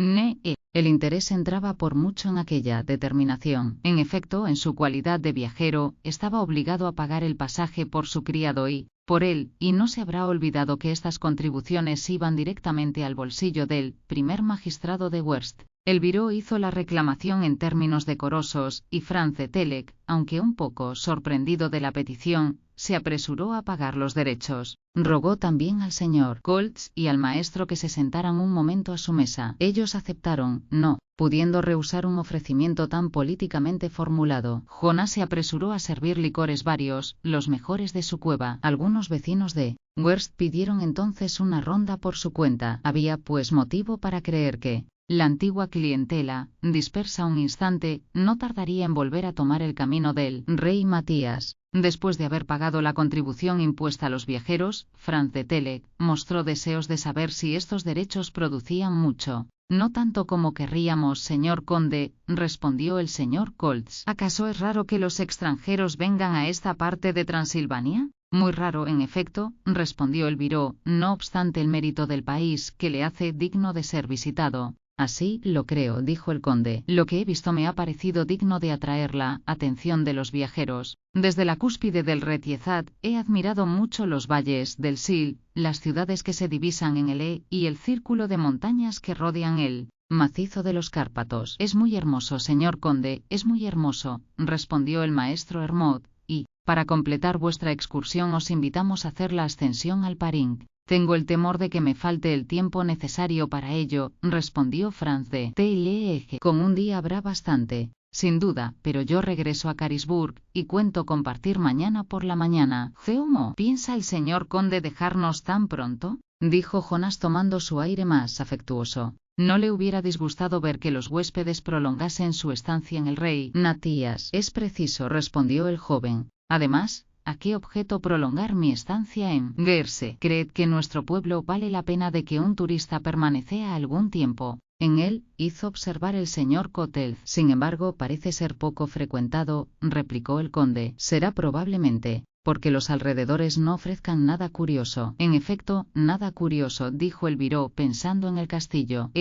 El interés entraba por mucho en aquella determinación. En efecto, en su cualidad de viajero, estaba obligado a pagar el pasaje por su criado y por él, y no se habrá olvidado que estas contribuciones iban directamente al bolsillo del primer magistrado de Werst. El viró hizo la reclamación en términos decorosos, y Franz de Telek, aunque un poco sorprendido de la petición, se apresuró a pagar los derechos. Rogó también al señor Koltz y al maestro que se sentaran un momento a su mesa. Ellos aceptaron, no pudiendo rehusar un ofrecimiento tan políticamente formulado. Jonás se apresuró a servir licores varios, los mejores de su cueva. Algunos vecinos de Werst pidieron entonces una ronda por su cuenta. Había pues motivo para creer que la antigua clientela, dispersa un instante, no tardaría en volver a tomar el camino del rey Matías. Después de haber pagado la contribución impuesta a los viajeros, Franz de Telek mostró deseos de saber si estos derechos producían mucho. No tanto como querríamos, señor conde, respondió el señor Koltz. ¿Acaso es raro que los extranjeros vengan a esta parte de Transilvania? Muy raro, en efecto, respondió el viró, no obstante el mérito del país que le hace digno de ser visitado. Así lo creo, dijo el conde. Lo que he visto me ha parecido digno de atraer la atención de los viajeros. Desde la cúspide del Retiezat he admirado mucho los valles del Sil, las ciudades que se divisan en el y el círculo de montañas que rodean el macizo de los Cárpatos. Es muy hermoso, señor conde, es muy hermoso, respondió el maestro Hermod, y, para completar vuestra excursión os invitamos a hacer la ascensión al Paring. Tengo el temor de que me falte el tiempo necesario para ello, respondió Franz de Telek. Con un día habrá bastante, sin duda, pero yo regreso a Carisburg, y cuento con partir mañana por la mañana. ¿Cómo piensa el señor conde dejarnos tan pronto?, dijo Jonás tomando su aire más afectuoso. No le hubiera disgustado ver que los huéspedes prolongasen su estancia en el rey Matías. Es preciso, respondió el joven. Además, ¿a qué objeto prolongar mi estancia en Gerse? ¿Creed que nuestro pueblo vale la pena de que un turista permanezca algún tiempo en él?, hizo observar el señor Cotel. Sin embargo, parece ser poco frecuentado, replicó el conde. Será probablemente porque los alrededores no ofrezcan nada curioso. En efecto, nada curioso, dijo el viró pensando en el castillo.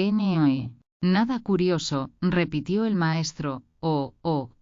Nada curioso, repitió el maestro.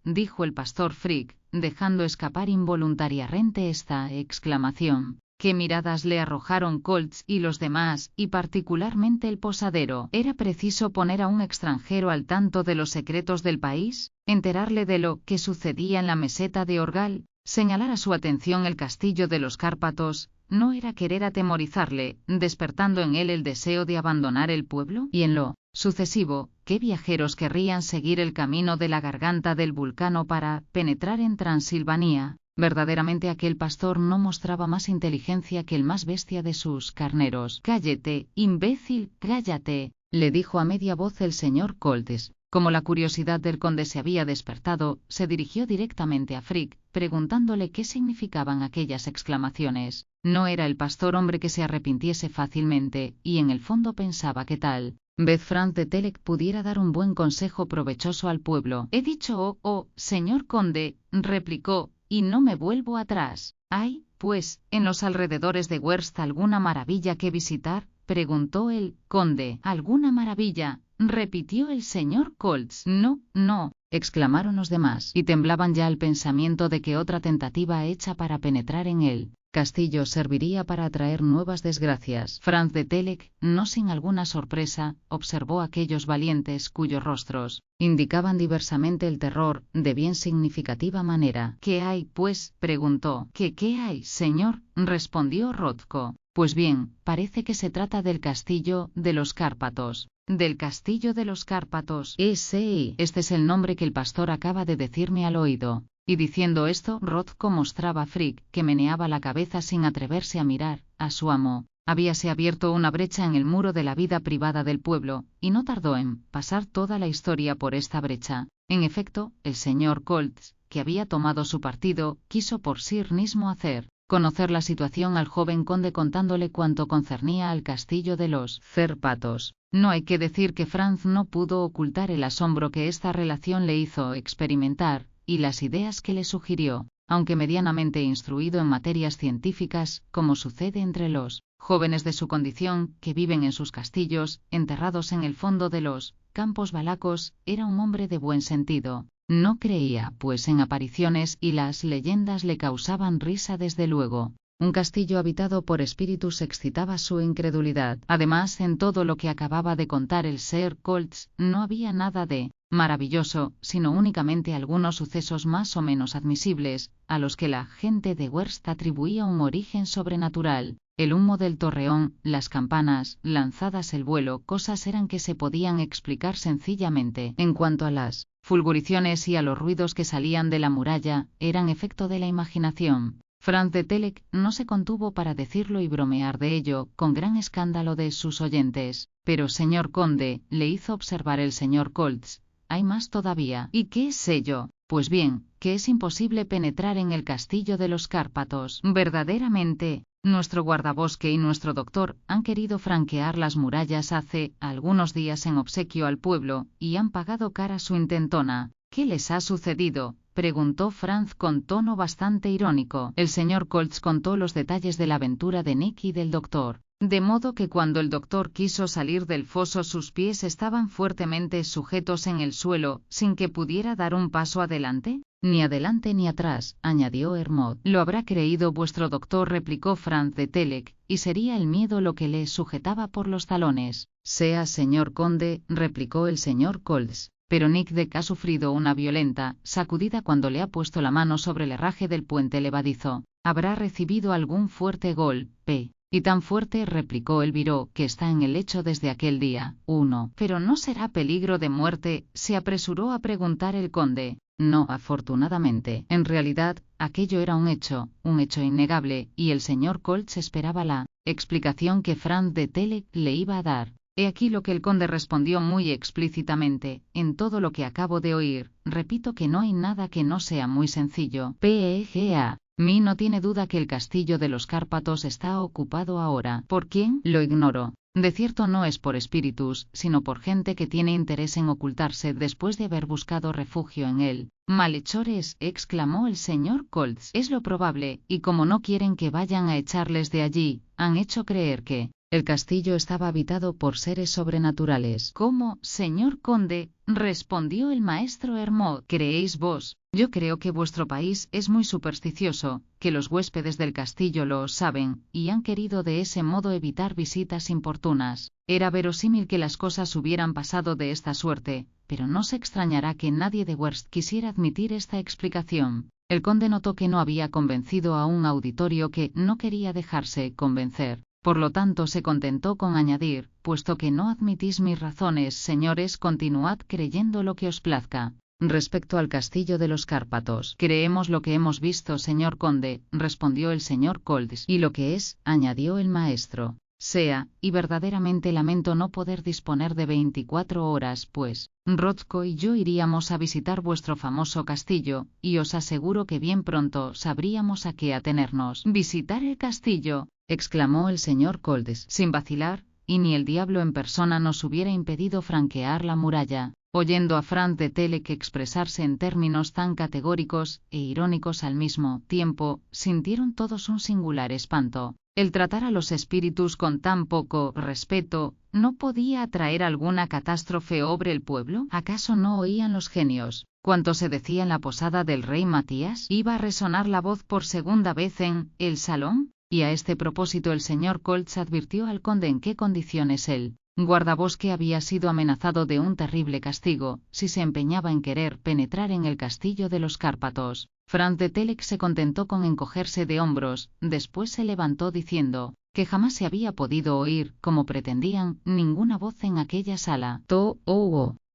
Dijo el pastor Frick, dejando escapar involuntariamente esta exclamación. ¿Qué miradas le arrojaron Koltz y los demás, y particularmente el posadero? ¿Era preciso poner a un extranjero al tanto de los secretos del país? ¿Enterarle de lo que sucedía en la meseta de Orgal? Señalar a su atención el castillo de los Cárpatos, ¿no era querer atemorizarle, despertando en él el deseo de abandonar el pueblo? Y en lo sucesivo, ¿qué viajeros querrían seguir el camino de la garganta del Vulcano para penetrar en Transilvania? Verdaderamente aquel pastor no mostraba más inteligencia que el más bestia de sus carneros. «Cállate, imbécil, cállate», le dijo a media voz el señor Koltz. Como la curiosidad del conde se había despertado, se dirigió directamente a Frick, preguntándole qué significaban aquellas exclamaciones. No era el pastor hombre que se arrepintiese fácilmente, y en el fondo pensaba que tal vez Franz de Telek pudiera dar un buen consejo provechoso al pueblo. «He dicho señor conde», replicó, «y no me vuelvo atrás». «¿Hay, pues, en los alrededores de Werst alguna maravilla que visitar?», preguntó el conde. «¿Alguna maravilla?», repitió el señor Koltz. No, exclamaron los demás, y temblaban ya al pensamiento de que otra tentativa hecha para penetrar en el castillo serviría para atraer nuevas desgracias. Franz de Telek, no sin alguna sorpresa, observó aquellos valientes cuyos rostros indicaban diversamente el terror, de bien significativa manera. «¿Qué hay, pues?», preguntó. «¿Qué hay, señor?», respondió Rothko. «Pues bien, parece que se trata del castillo de los Cárpatos». «¿Del castillo de los Cárpatos?». «Este es el nombre que el pastor acaba de decirme al oído». Y diciendo esto, Rothko mostraba a Frick, que meneaba la cabeza sin atreverse a mirar a su amo. Habíase abierto una brecha en el muro de la vida privada del pueblo, y no tardó en pasar toda la historia por esta brecha. En efecto, el señor Koltz, que había tomado su partido, quiso por sí mismo hacer conocer la situación al joven conde contándole cuanto concernía al castillo de los Cárpatos. No hay que decir que Franz no pudo ocultar el asombro que esta relación le hizo experimentar, y las ideas que le sugirió, aunque medianamente instruido en materias científicas, como sucede entre los jóvenes de su condición, que viven en sus castillos, enterrados en el fondo de los campos valacos, era un hombre de buen sentido. No creía, pues, en apariciones, y las leyendas le causaban risa desde luego. Un castillo habitado por espíritus excitaba su incredulidad. Además, en todo lo que acababa de contar el Sir Colts, no había nada de maravilloso, sino únicamente algunos sucesos más o menos admisibles, a los que la gente de Wurst atribuía un origen sobrenatural. El humo del torreón, las campanas, lanzadas el vuelo, cosas eran que se podían explicar sencillamente. En cuanto a las fulguriciones y a los ruidos que salían de la muralla, eran efecto de la imaginación. Franz de Telek no se contuvo para decirlo y bromear de ello, con gran escándalo de sus oyentes. Pero, señor conde, le hizo observar el señor Colts, hay más todavía. ¿Y qué sé yo? Pues bien, que es imposible penetrar en el castillo de los Cárpatos. Verdaderamente, nuestro guardabosque y nuestro doctor han querido franquear las murallas hace algunos días en obsequio al pueblo, y han pagado cara su intentona. ¿Qué les ha sucedido?, preguntó Franz con tono bastante irónico. El señor Colts contó los detalles de la aventura de Nick y del doctor. De modo que cuando el doctor quiso salir del foso sus pies estaban fuertemente sujetos en el suelo, sin que pudiera dar un paso adelante. Ni adelante ni atrás, añadió Hermod. Lo habrá creído vuestro doctor, replicó Franz de Telek, y sería el miedo lo que le sujetaba por los talones. Sea señor conde, replicó el señor Colts. Pero Nick Deck ha sufrido una violenta sacudida cuando le ha puesto la mano sobre el herraje del puente levadizo. Habrá recibido algún fuerte golpe. Y tan fuerte, replicó el viró, que está en el lecho desde aquel día. Pero no será peligro de muerte, se apresuró a preguntar el conde. No, afortunadamente. En realidad, aquello era un hecho innegable, y el señor Colts esperaba la explicación que Franz de Telek le iba a dar. He aquí lo que el conde respondió muy explícitamente. En todo lo que acabo de oír, repito que no hay nada que no sea muy sencillo. P.G.A. Mi no tiene duda que el castillo de los Cárpatos está ocupado ahora. ¿Por quién? Lo ignoro. De cierto no es por espíritus, sino por gente que tiene interés en ocultarse después de haber buscado refugio en él. Malhechores, exclamó el señor Colts. Es lo probable, y como no quieren que vayan a echarles de allí, han hecho creer que el castillo estaba habitado por seres sobrenaturales. ¿Cómo, señor conde? Respondió el maestro Hermod. ¿Creéis vos? Yo creo que vuestro país es muy supersticioso, que los huéspedes del castillo lo saben, y han querido de ese modo evitar visitas importunas. Era verosímil que las cosas hubieran pasado de esta suerte, pero no se extrañará que nadie de Wurst quisiera admitir esta explicación. El conde notó que no había convencido a un auditorio que no quería dejarse convencer. Por lo tanto se contentó con añadir, puesto que no admitís mis razones, señores, continuad creyendo lo que os plazca. Respecto al castillo de los Cárpatos, creemos lo que hemos visto, señor conde, respondió el señor Colts. Y lo que es, añadió el maestro, sea, y verdaderamente lamento no poder disponer de 24 horas, pues, Rothko y yo iríamos a visitar vuestro famoso castillo, y os aseguro que bien pronto sabríamos a qué atenernos. ¿Visitar el castillo?, exclamó el señor Colts, sin vacilar, y ni el diablo en persona nos hubiera impedido franquear la muralla. Oyendo a Franz de Telek expresarse en términos tan categóricos e irónicos al mismo tiempo, sintieron todos un singular espanto. El tratar a los espíritus con tan poco respeto, ¿no podía atraer alguna catástrofe sobre el pueblo? ¿Acaso no oían los genios cuanto se decía en la posada del rey Matías? ¿Iba a resonar la voz por segunda vez en el salón? Y a este propósito el señor Colts advirtió al conde en qué condiciones él, guardabosque, había sido amenazado de un terrible castigo, si se empeñaba en querer penetrar en el castillo de los Cárpatos. Franz de Telek se contentó con encogerse de hombros, después se levantó diciendo que jamás se había podido oír, como pretendían, ninguna voz en aquella sala.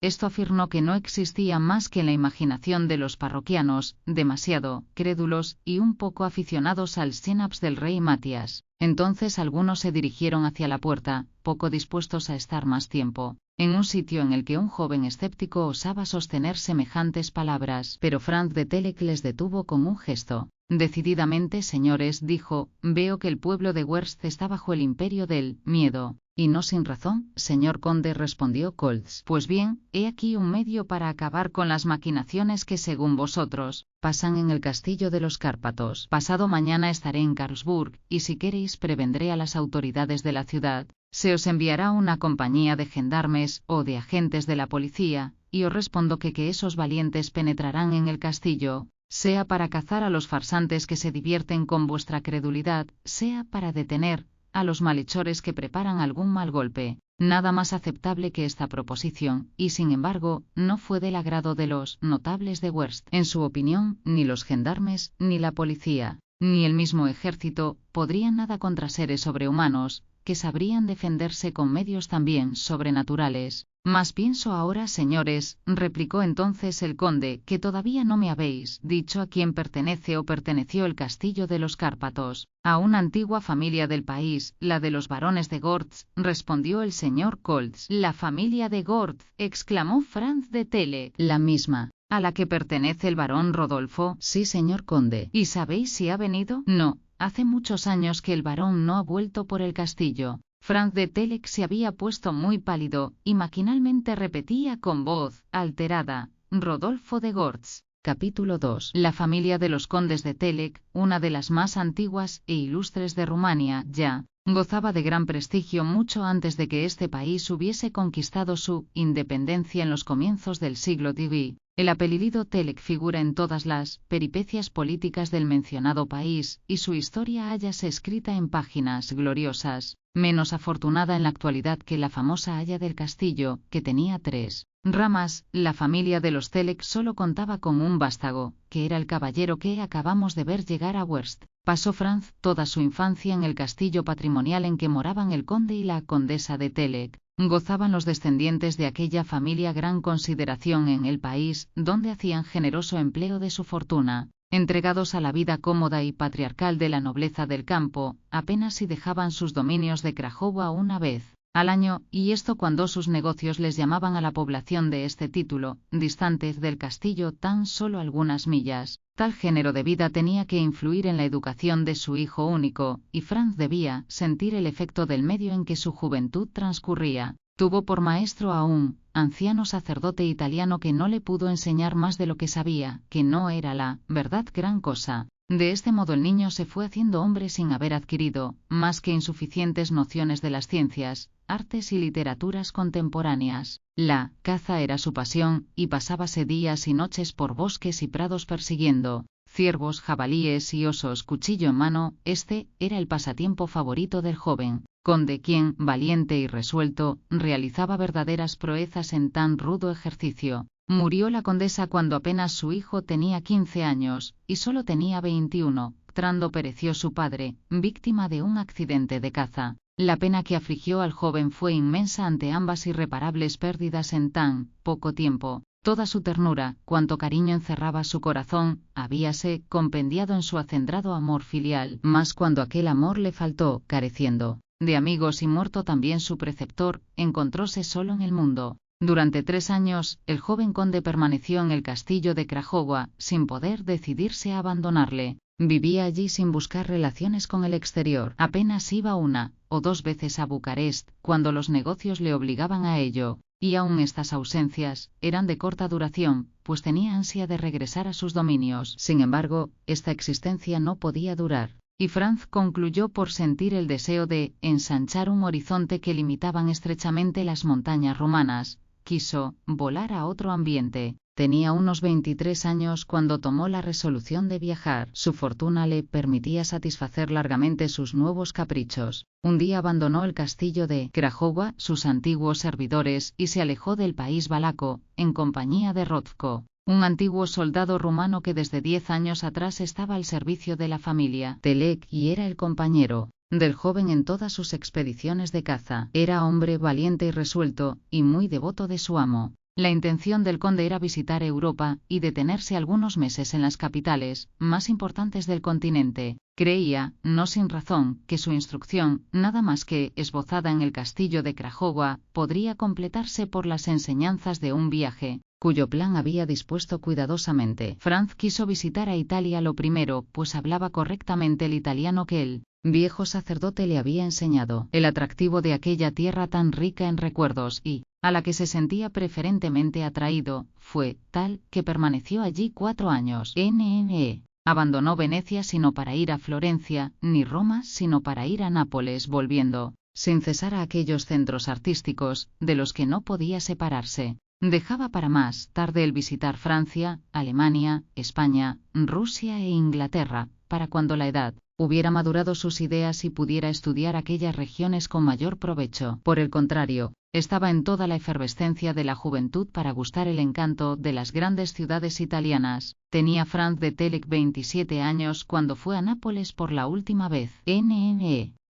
Esto afirmó que no existía más que en la imaginación de los parroquianos, demasiado crédulos y un poco aficionados al Senaps del rey Matías. Entonces algunos se dirigieron hacia la puerta, poco dispuestos a estar más tiempo en un sitio en el que un joven escéptico osaba sostener semejantes palabras, pero Franz de Telek les detuvo con un gesto. Decididamente, señores, dijo, veo que el pueblo de Wurst está bajo el imperio del miedo. Y no sin razón, señor conde, respondió Colts. Pues bien, he aquí un medio para acabar con las maquinaciones que, según vosotros, pasan en el castillo de los Cárpatos. Pasado mañana estaré en Karlsburg, y si queréis prevendré a las autoridades de la ciudad. Se os enviará una compañía de gendarmes o de agentes de la policía, y os respondo que esos valientes penetrarán en el castillo. sea para cazar a los farsantes que se divierten con vuestra credulidad, sea para detener a los malhechores que preparan algún mal golpe. Nada más aceptable que esta proposición, y sin embargo, no fue del agrado de los notables de Werst. En su opinión, ni los gendarmes, ni la policía, ni el mismo ejército, podrían nada contra seres sobrehumanos, que sabrían defenderse con medios también sobrenaturales. Mas pienso ahora, señores, replicó entonces el conde, que todavía no me habéis dicho a quién pertenece o perteneció el castillo de los Cárpatos. A una antigua familia del país, la de los barones de Gortz, respondió el señor Koltz. La familia de Gortz, exclamó Franz de Tele. La misma. ¿A la que pertenece el barón Rodolfo? Sí, señor conde. ¿Y sabéis si ha venido? No. Hace muchos años que el barón no ha vuelto por el castillo. Franz de Telek se había puesto muy pálido, y maquinalmente repetía con voz alterada, Rodolfo de Gortz. Capítulo 2. La familia de los condes de Telek, una de las más antiguas e ilustres de Rumania, ya gozaba de gran prestigio mucho antes de que este país hubiese conquistado su independencia en los comienzos del siglo XIX. El apellido Telek figura en todas las peripecias políticas del mencionado país, y su historia hállase escrita en páginas gloriosas, menos afortunada en la actualidad que la famosa haya del castillo, que tenía 3 ramas. La familia de los Telek solo contaba con un vástago, que era el caballero que acabamos de ver llegar a Werst. Pasó Franz toda su infancia en el castillo patrimonial en que moraban el conde y la condesa de Telek. Gozaban los descendientes de aquella familia gran consideración en el país, donde hacían generoso empleo de su fortuna. Entregados a la vida cómoda y patriarcal de la nobleza del campo, apenas si dejaban sus dominios de Krajowa una vez al año, y esto cuando sus negocios les llamaban a la población de este título, distantes del castillo tan solo algunas millas. Tal género de vida tenía que influir en la educación de su hijo único, y Franz debía sentir el efecto del medio en que su juventud transcurría. Tuvo por maestro a un anciano sacerdote italiano que no le pudo enseñar más de lo que sabía, que no era la verdad gran cosa. De este modo el niño se fue haciendo hombre sin haber adquirido más que insuficientes nociones de las ciencias, artes y literaturas contemporáneas. La caza era su pasión, y pasábase días y noches por bosques y prados persiguiendo ciervos, jabalíes y osos cuchillo en mano. Este era el pasatiempo favorito del joven conde, quien, valiente y resuelto, realizaba verdaderas proezas en tan rudo ejercicio. Murió la condesa cuando apenas su hijo tenía 15 años, y solo tenía 21, cuando pereció su padre, víctima de un accidente de caza. La pena que afligió al joven fue inmensa ante ambas irreparables pérdidas en tan poco tiempo. Toda su ternura, cuanto cariño encerraba su corazón, habíase compendiado en su acendrado amor filial, mas cuando aquel amor le faltó, careciendo de amigos y muerto también su preceptor, encontróse solo en el mundo. Durante 3 años, el joven conde permaneció en el castillo de Krajowa, sin poder decidirse a abandonarle. Vivía allí sin buscar relaciones con el exterior. Apenas iba 1 o 2 veces a Bucarest, cuando los negocios le obligaban a ello, y aun estas ausencias eran de corta duración, pues tenía ansia de regresar a sus dominios. Sin embargo, esta existencia no podía durar, y Franz concluyó por sentir el deseo de ensanchar un horizonte que limitaban estrechamente las montañas rumanas. Quiso volar a otro ambiente. Tenía unos 23 años cuando tomó la resolución de viajar. Su fortuna le permitía satisfacer largamente sus nuevos caprichos. Un día abandonó el castillo de Krajowa, sus antiguos servidores, y se alejó del país valaco, en compañía de Rodko, un antiguo soldado rumano que desde 10 años atrás estaba al servicio de la familia Telek y era el compañero del joven en todas sus expediciones de caza. Era hombre valiente y resuelto, y muy devoto de su amo. La intención del conde era visitar Europa y detenerse algunos meses en las capitales más importantes del continente. Creía, no sin razón, que su instrucción, nada más que esbozada en el castillo de Krajowa, podría completarse por las enseñanzas de un viaje, cuyo plan había dispuesto cuidadosamente. Franz quiso visitar a Italia lo primero, pues hablaba correctamente el italiano que el viejo sacerdote le había enseñado. El atractivo de aquella tierra tan rica en recuerdos y a la que se sentía preferentemente atraído, fue tal que permaneció allí 4 años. Abandonó Venecia sino para ir a Florencia, ni Roma sino para ir a Nápoles, volviendo sin cesar a aquellos centros artísticos, de los que no podía separarse. Dejaba para más tarde el visitar Francia, Alemania, España, Rusia e Inglaterra, para cuando la edad hubiera madurado sus ideas y pudiera estudiar aquellas regiones con mayor provecho. Por el contrario, estaba en toda la efervescencia de la juventud para gustar el encanto de las grandes ciudades italianas. Tenía Franz de Telek 27 años cuando fue a Nápoles por la última vez.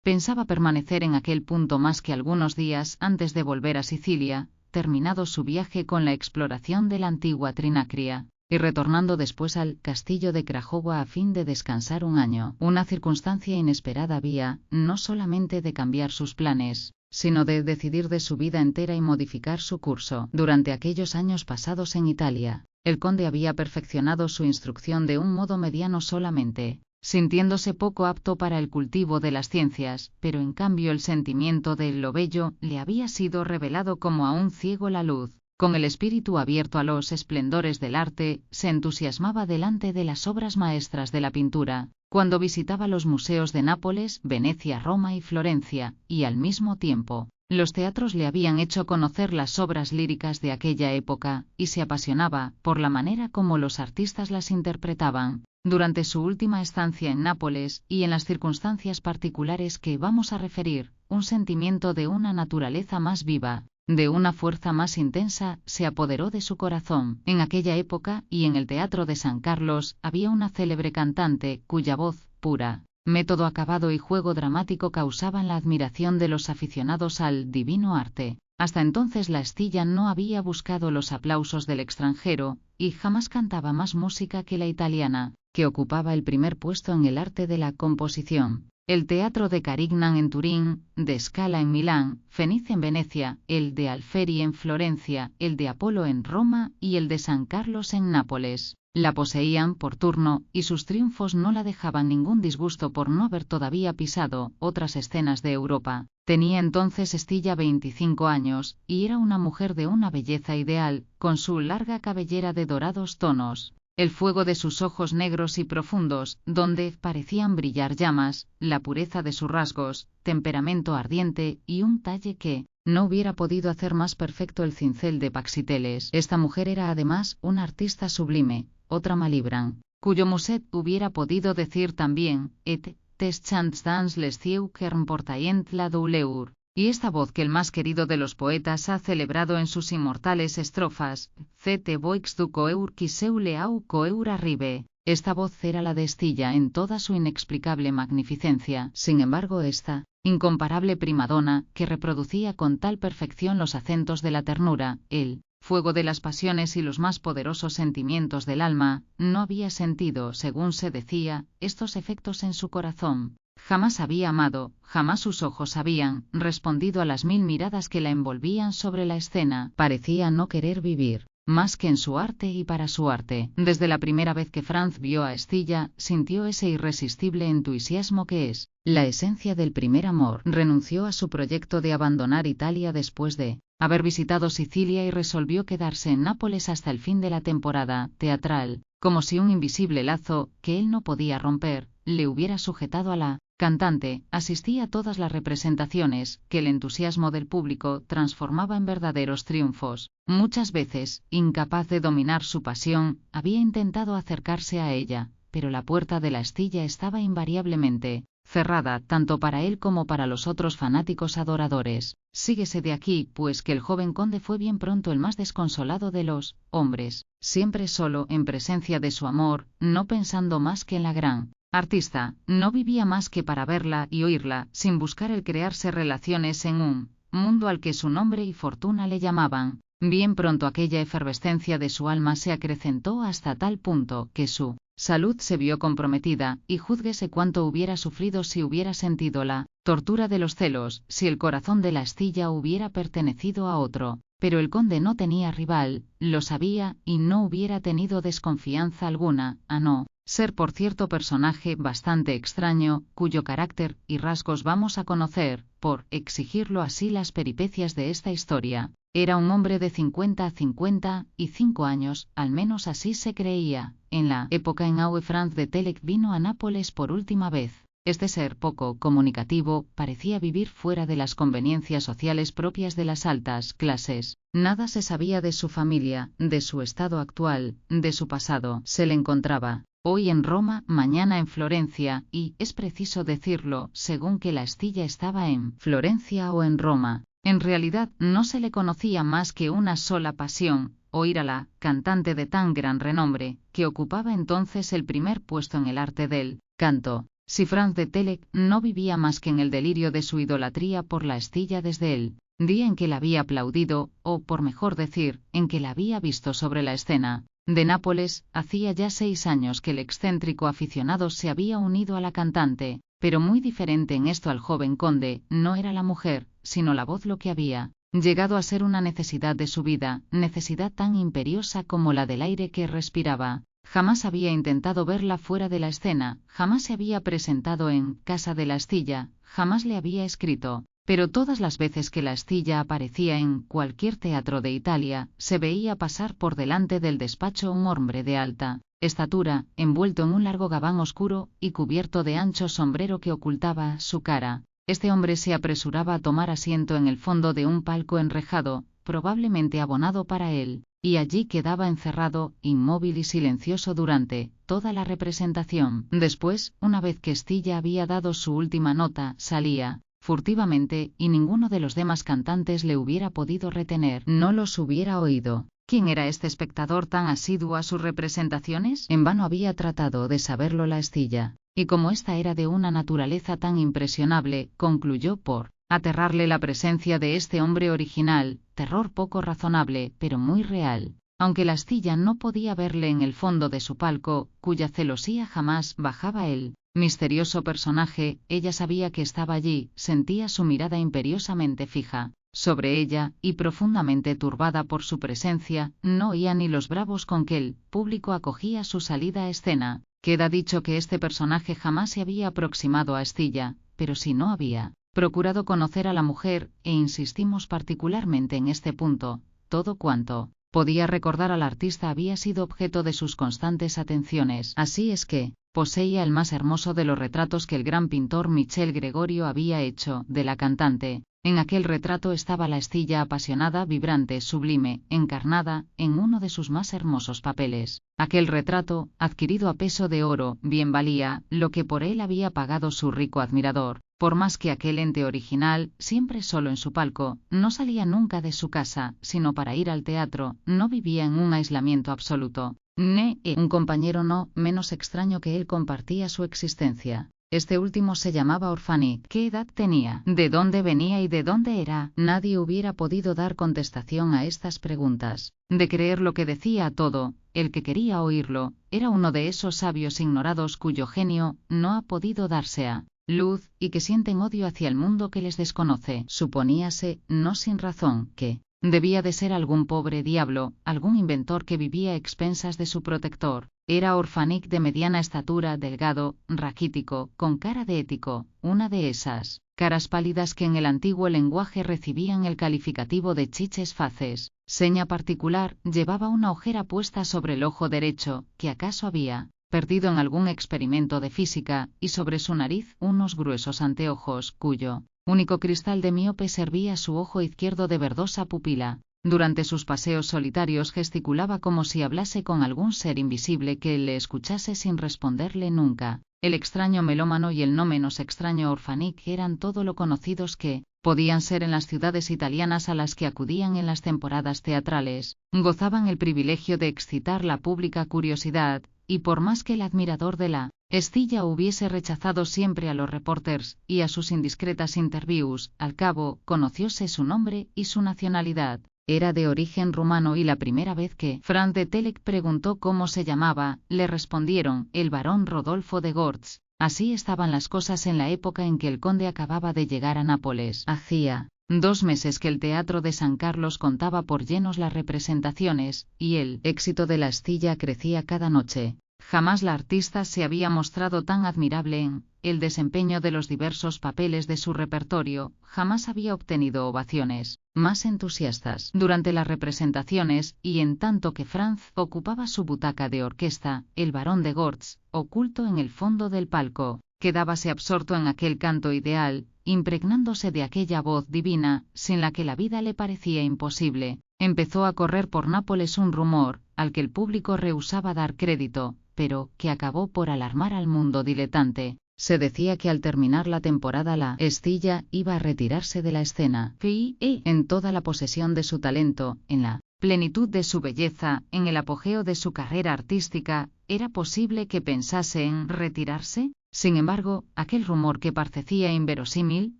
Pensaba permanecer en aquel punto más que algunos días antes de volver a Sicilia, terminado su viaje con la exploración de la antigua Trinacria, y retornando después al castillo de Crajova a fin de descansar un año. Una circunstancia inesperada había, no solamente de cambiar sus planes, sino de decidir de su vida entera y modificar su curso. Durante aquellos años pasados en Italia, el conde había perfeccionado su instrucción de un modo mediano solamente, sintiéndose poco apto para el cultivo de las ciencias, pero en cambio el sentimiento de lo bello le había sido revelado como a un ciego la luz. Con el espíritu abierto a los esplendores del arte, se entusiasmaba delante de las obras maestras de la pintura, cuando visitaba los museos de Nápoles, Venecia, Roma y Florencia, y al mismo tiempo, los teatros le habían hecho conocer las obras líricas de aquella época, y se apasionaba por la manera como los artistas las interpretaban. Durante su última estancia en Nápoles, y en las circunstancias particulares que vamos a referir, un sentimiento de una naturaleza más viva, de una fuerza más intensa, se apoderó de su corazón. En aquella época, y en el Teatro de San Carlos, había una célebre cantante, cuya voz, pura, método acabado y juego dramático causaban la admiración de los aficionados al divino arte. Hasta entonces la Stilla no había buscado los aplausos del extranjero, y jamás cantaba más música que la italiana, que ocupaba el primer puesto en el arte de la composición. El Teatro de Carignan en Turín, de Scala en Milán, Fenice en Venecia, el de Alfieri en Florencia, el de Apolo en Roma y el de San Carlos en Nápoles, la poseían por turno, y sus triunfos no la dejaban ningún disgusto por no haber todavía pisado otras escenas de Europa. Tenía entonces Stilla 25 años, y era una mujer de una belleza ideal, con su larga cabellera de dorados tonos, el fuego de sus ojos negros y profundos, donde parecían brillar llamas, la pureza de sus rasgos, temperamento ardiente y un talle que no hubiera podido hacer más perfecto el cincel de Praxiteles. Esta mujer era además una artista sublime, otra Malibran, cuyo Musset hubiera podido decir también, et tes chants dans les cieux qu'emportaient la douleur. Y esta voz que el más querido de los poetas ha celebrado en sus inmortales estrofas, «Cete voix du coeur qui seu leau coeur arribe». Esta voz era la de Stilla en toda su inexplicable magnificencia. Sin embargo, esta incomparable primadona, que reproducía con tal perfección los acentos de la ternura, el fuego de las pasiones y los más poderosos sentimientos del alma, no había sentido, según se decía, estos efectos en su corazón. Jamás había amado, jamás sus ojos habían respondido a las 1000 miradas que la envolvían sobre la escena. Parecía no querer vivir más que en su arte y para su arte. Desde la primera vez que Franz vio a Stilla, sintió ese irresistible entusiasmo que es la esencia del primer amor. Renunció a su proyecto de abandonar Italia después de haber visitado Sicilia y resolvió quedarse en Nápoles hasta el fin de la temporada teatral, como si un invisible lazo, que él no podía romper, le hubiera sujetado a la cantante. Asistía a todas las representaciones, que el entusiasmo del público transformaba en verdaderos triunfos. Muchas veces, incapaz de dominar su pasión, había intentado acercarse a ella, pero la puerta de la Stilla estaba invariablemente cerrada tanto para él como para los otros fanáticos adoradores. Síguese de aquí, pues, que el joven conde fue bien pronto el más desconsolado de los hombres, siempre solo en presencia de su amor, no pensando más que en la gran artista, no vivía más que para verla y oírla, sin buscar el crearse relaciones en un mundo al que su nombre y fortuna le llamaban. Bien pronto aquella efervescencia de su alma se acrecentó hasta tal punto que su salud se vio comprometida, y júzguese cuánto hubiera sufrido si hubiera sentido la tortura de los celos, si el corazón de la Stilla hubiera pertenecido a otro. Pero el conde no tenía rival, lo sabía, y no hubiera tenido desconfianza alguna, a no ser por cierto personaje bastante extraño, cuyo carácter y rasgos vamos a conocer, por exigirlo así las peripecias de esta historia. Era un hombre de 50 a 55 años, al menos así se creía. En la época en que Franz de Telek vino a Nápoles por última vez, Este ser poco comunicativo parecía vivir fuera de las conveniencias sociales propias de las altas clases. Nada se sabía de su familia, de su estado actual, de su pasado. Se le encontraba hoy en Roma, mañana en Florencia, y, es preciso decirlo, según que la astilla estaba en Florencia o en Roma. En realidad no se le conocía más que una sola pasión, oír a la cantante de tan gran renombre, que ocupaba entonces el primer puesto en el arte del canto. Si Franz de Telek no vivía más que en el delirio de su idolatría por la astilla desde el día en que la había aplaudido, o por mejor decir, en que la había visto sobre la escena de Nápoles, hacía ya 6 años que el excéntrico aficionado se había unido a la cantante, pero muy diferente en esto al joven conde, no era la mujer, sino la voz lo que había llegado a ser una necesidad de su vida, necesidad tan imperiosa como la del aire que respiraba. Jamás había intentado verla fuera de la escena, jamás se había presentado en casa de la astilla, jamás le había escrito, pero todas las veces que la astilla aparecía en cualquier teatro de Italia, se veía pasar por delante del despacho un hombre de alta estatura, envuelto en un largo gabán oscuro y cubierto de ancho sombrero que ocultaba su cara. Este hombre se apresuraba a tomar asiento en el fondo de un palco enrejado, probablemente abonado para él, y allí quedaba encerrado, inmóvil y silencioso durante toda la representación. Después, una vez que Stilla había dado su última nota, salía furtivamente, y ninguno de los demás cantantes le hubiera podido retener, no los hubiera oído. ¿Quién era este espectador tan asiduo a sus representaciones? En vano había tratado de saberlo la astilla, y como ésta era de una naturaleza tan impresionable, concluyó por aterrarle la presencia de este hombre original, terror poco razonable, pero muy real. Aunque la astilla no podía verle en el fondo de su palco, cuya celosía jamás bajaba él, misterioso personaje, ella sabía que estaba allí, sentía su mirada imperiosamente fija sobre ella, y profundamente turbada por su presencia, no oía ni los bravos con que el público acogía su salida a escena. Queda dicho que este personaje jamás se había aproximado a Stilla, pero si no había procurado conocer a la mujer, e insistimos particularmente en este punto, todo cuanto podía recordar al artista había sido objeto de sus constantes atenciones. Así es que poseía el más hermoso de los retratos que el gran pintor Michel Gregorio había hecho de la cantante. En aquel retrato estaba la astilla apasionada, vibrante, sublime, encarnada, en uno de sus más hermosos papeles. Aquel retrato, adquirido a peso de oro, bien valía lo que por él había pagado su rico admirador, por más que aquel ente original, siempre solo en su palco, no salía nunca de su casa, sino para ir al teatro, no vivía en un aislamiento absoluto. Un compañero no menos extraño que él compartía su existencia. Este último se llamaba Orfanik. ¿Qué edad tenía? ¿De dónde venía y de dónde era? Nadie hubiera podido dar contestación a estas preguntas. De creer lo que decía a todo, el que quería oírlo, era uno de esos sabios ignorados cuyo genio no ha podido darse a luz, y que sienten odio hacia el mundo que les desconoce. Suponíase, no sin razón, que debía de ser algún pobre diablo, algún inventor que vivía a expensas de su protector. Era Orfanik de mediana estatura, delgado, raquítico, con cara de ético, una de esas caras pálidas que en el antiguo lenguaje recibían el calificativo de chiches faces. Seña particular, llevaba una ojera puesta sobre el ojo derecho, que acaso había perdido en algún experimento de física, y sobre su nariz unos gruesos anteojos, cuyo único cristal de miope servía a su ojo izquierdo de verdosa pupila. Durante sus paseos solitarios gesticulaba como si hablase con algún ser invisible que le escuchase sin responderle nunca. El extraño melómano y el no menos extraño Orfanik eran todo lo conocidos que podían ser en las ciudades italianas a las que acudían en las temporadas teatrales. Gozaban el privilegio de excitar la pública curiosidad, y por más que el admirador de la astilla hubiese rechazado siempre a los reporters y a sus indiscretas interviews, al cabo conocióse su nombre y su nacionalidad. Era de origen rumano y la primera vez que Franz de Telek preguntó cómo se llamaba, le respondieron, el barón Rodolfo de Gortz. Así estaban las cosas en la época en que el conde acababa de llegar a Nápoles. Hacía 2 meses que el Teatro de San Carlos contaba por llenos las representaciones, y el éxito de la astilla crecía cada noche. Jamás la artista se había mostrado tan admirable en el desempeño de los diversos papeles de su repertorio, jamás había obtenido ovaciones más entusiastas durante las representaciones, y en tanto que Franz ocupaba su butaca de orquesta, el barón de Gortz, oculto en el fondo del palco, quedábase absorto en aquel canto ideal, impregnándose de aquella voz divina, sin la que la vida le parecía imposible. Empezó a correr por Nápoles un rumor, al que el público rehusaba dar crédito, pero que acabó por alarmar al mundo diletante. Se decía que al terminar la temporada la Estilla iba a retirarse de la escena. En toda la posesión de su talento, en la plenitud de su belleza, en el apogeo de su carrera artística, ¿era posible que pensase en retirarse? Sin embargo, aquel rumor que parecía inverosímil,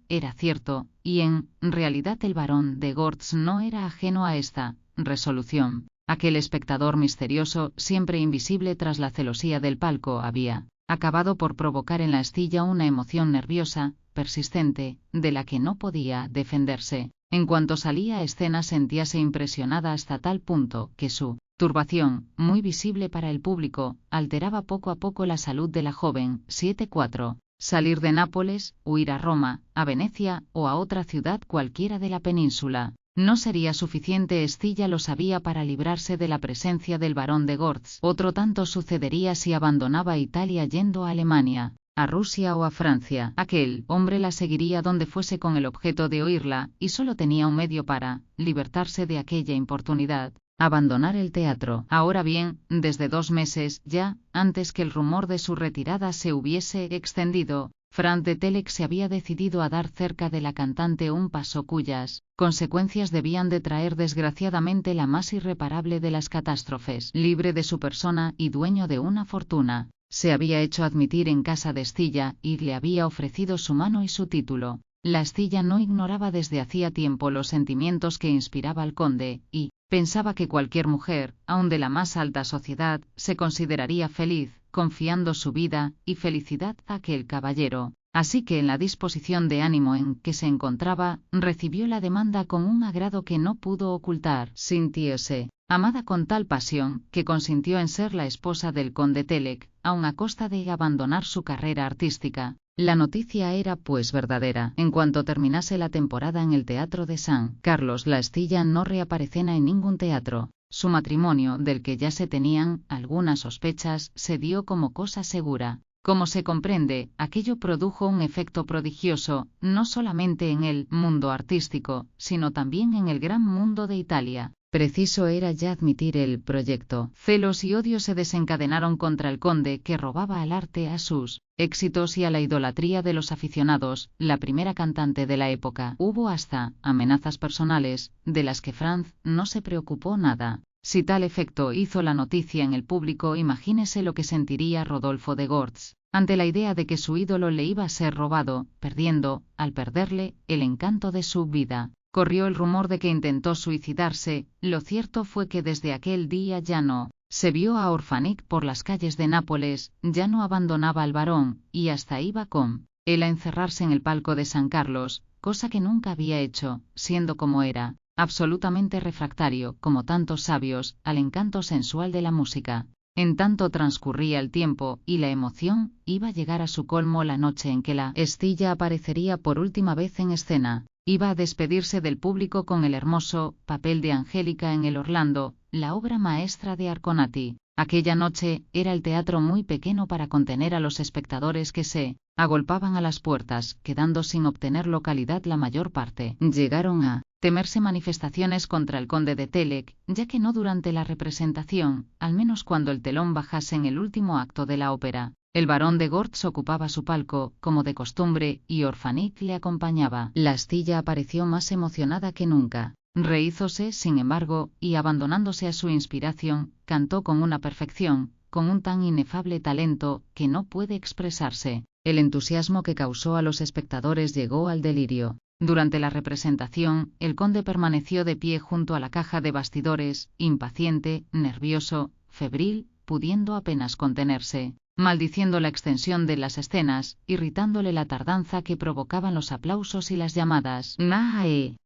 era cierto, y en realidad el barón de Gortz no era ajeno a esta resolución. Aquel espectador misterioso, siempre invisible tras la celosía del palco, había acabado por provocar en la Estilla una emoción nerviosa, persistente, de la que no podía defenderse. En cuanto salía a escena sentíase impresionada hasta tal punto que su turbación, muy visible para el público, alteraba poco a poco la salud de la joven. 7-4. Salir de Nápoles, huir a Roma, a Venecia o a otra ciudad cualquiera de la península. No sería suficiente, Estilla lo sabía, para librarse de la presencia del barón de Gortz. Otro tanto sucedería si abandonaba Italia yendo a Alemania, a Rusia o a Francia. Aquel hombre la seguiría donde fuese con el objeto de oírla, y solo tenía un medio para libertarse de aquella importunidad: abandonar el teatro. Ahora bien, desde 2 meses ya, antes que el rumor de su retirada se hubiese extendido, Franz de Telek se había decidido a dar cerca de la cantante un paso cuyas consecuencias debían de traer desgraciadamente la más irreparable de las catástrofes. Libre de su persona y dueño de una fortuna, se había hecho admitir en casa de Estilla y le había ofrecido su mano y su título. La Estilla no ignoraba desde hacía tiempo los sentimientos que inspiraba al conde, y pensaba que cualquier mujer, aun de la más alta sociedad, se consideraría feliz, confiando su vida y felicidad a aquel caballero. Así que en la disposición de ánimo en que se encontraba, recibió la demanda con un agrado que no pudo ocultar. Sintióse amada con tal pasión, que consintió en ser la esposa del conde Telek, aun a costa de abandonar su carrera artística. La noticia era pues verdadera. En cuanto terminase la temporada en el Teatro de San Carlos, la Estilla no reaparecena en ningún teatro. Su matrimonio, del que ya se tenían algunas sospechas, se dio como cosa segura. Como se comprende, aquello produjo un efecto prodigioso, no solamente en el mundo artístico, sino también en el gran mundo de Italia. Preciso era ya admitir el proyecto. Celos y odio se desencadenaron contra el conde, que robaba al arte, a sus éxitos y a la idolatría de los aficionados, la primera cantante de la época. Hubo hasta amenazas personales, de las que Franz no se preocupó nada. Si tal efecto hizo la noticia en el público, imagínese lo que sentiría Rodolfo de Gortz ante la idea de que su ídolo le iba a ser robado, perdiendo, al perderle, el encanto de su vida. Corrió el rumor de que intentó suicidarse. Lo cierto fue que desde aquel día ya no se vio a Orphanik por las calles de Nápoles, ya no abandonaba al barón, y hasta iba con él a encerrarse en el palco de San Carlos, cosa que nunca había hecho, siendo como era, absolutamente refractario, como tantos sabios, al encanto sensual de la música. En tanto transcurría el tiempo, y la emoción iba a llegar a su colmo la noche en que la Estilla aparecería por última vez en escena. Iba a despedirse del público con el hermoso papel de Angélica en el Orlando, la obra maestra de Arconati. Aquella noche era el teatro muy pequeño para contener a los espectadores que se agolpaban a las puertas, quedando sin obtener localidad la mayor parte. Llegaron a temerse manifestaciones contra el conde de Telek, ya que no durante la representación, al menos cuando el telón bajase en el último acto de la ópera. El barón de Gortz ocupaba su palco, como de costumbre, y Orphanik le acompañaba. La Estilla apareció más emocionada que nunca. Rehízose, sin embargo, y abandonándose a su inspiración, cantó con una perfección, con un tan inefable talento, que no puede expresarse. El entusiasmo que causó a los espectadores llegó al delirio. Durante la representación, el conde permaneció de pie junto a la caja de bastidores, impaciente, nervioso, febril, pudiendo apenas contenerse, maldiciendo la extensión de las escenas, irritándole la tardanza que provocaban los aplausos y las llamadas.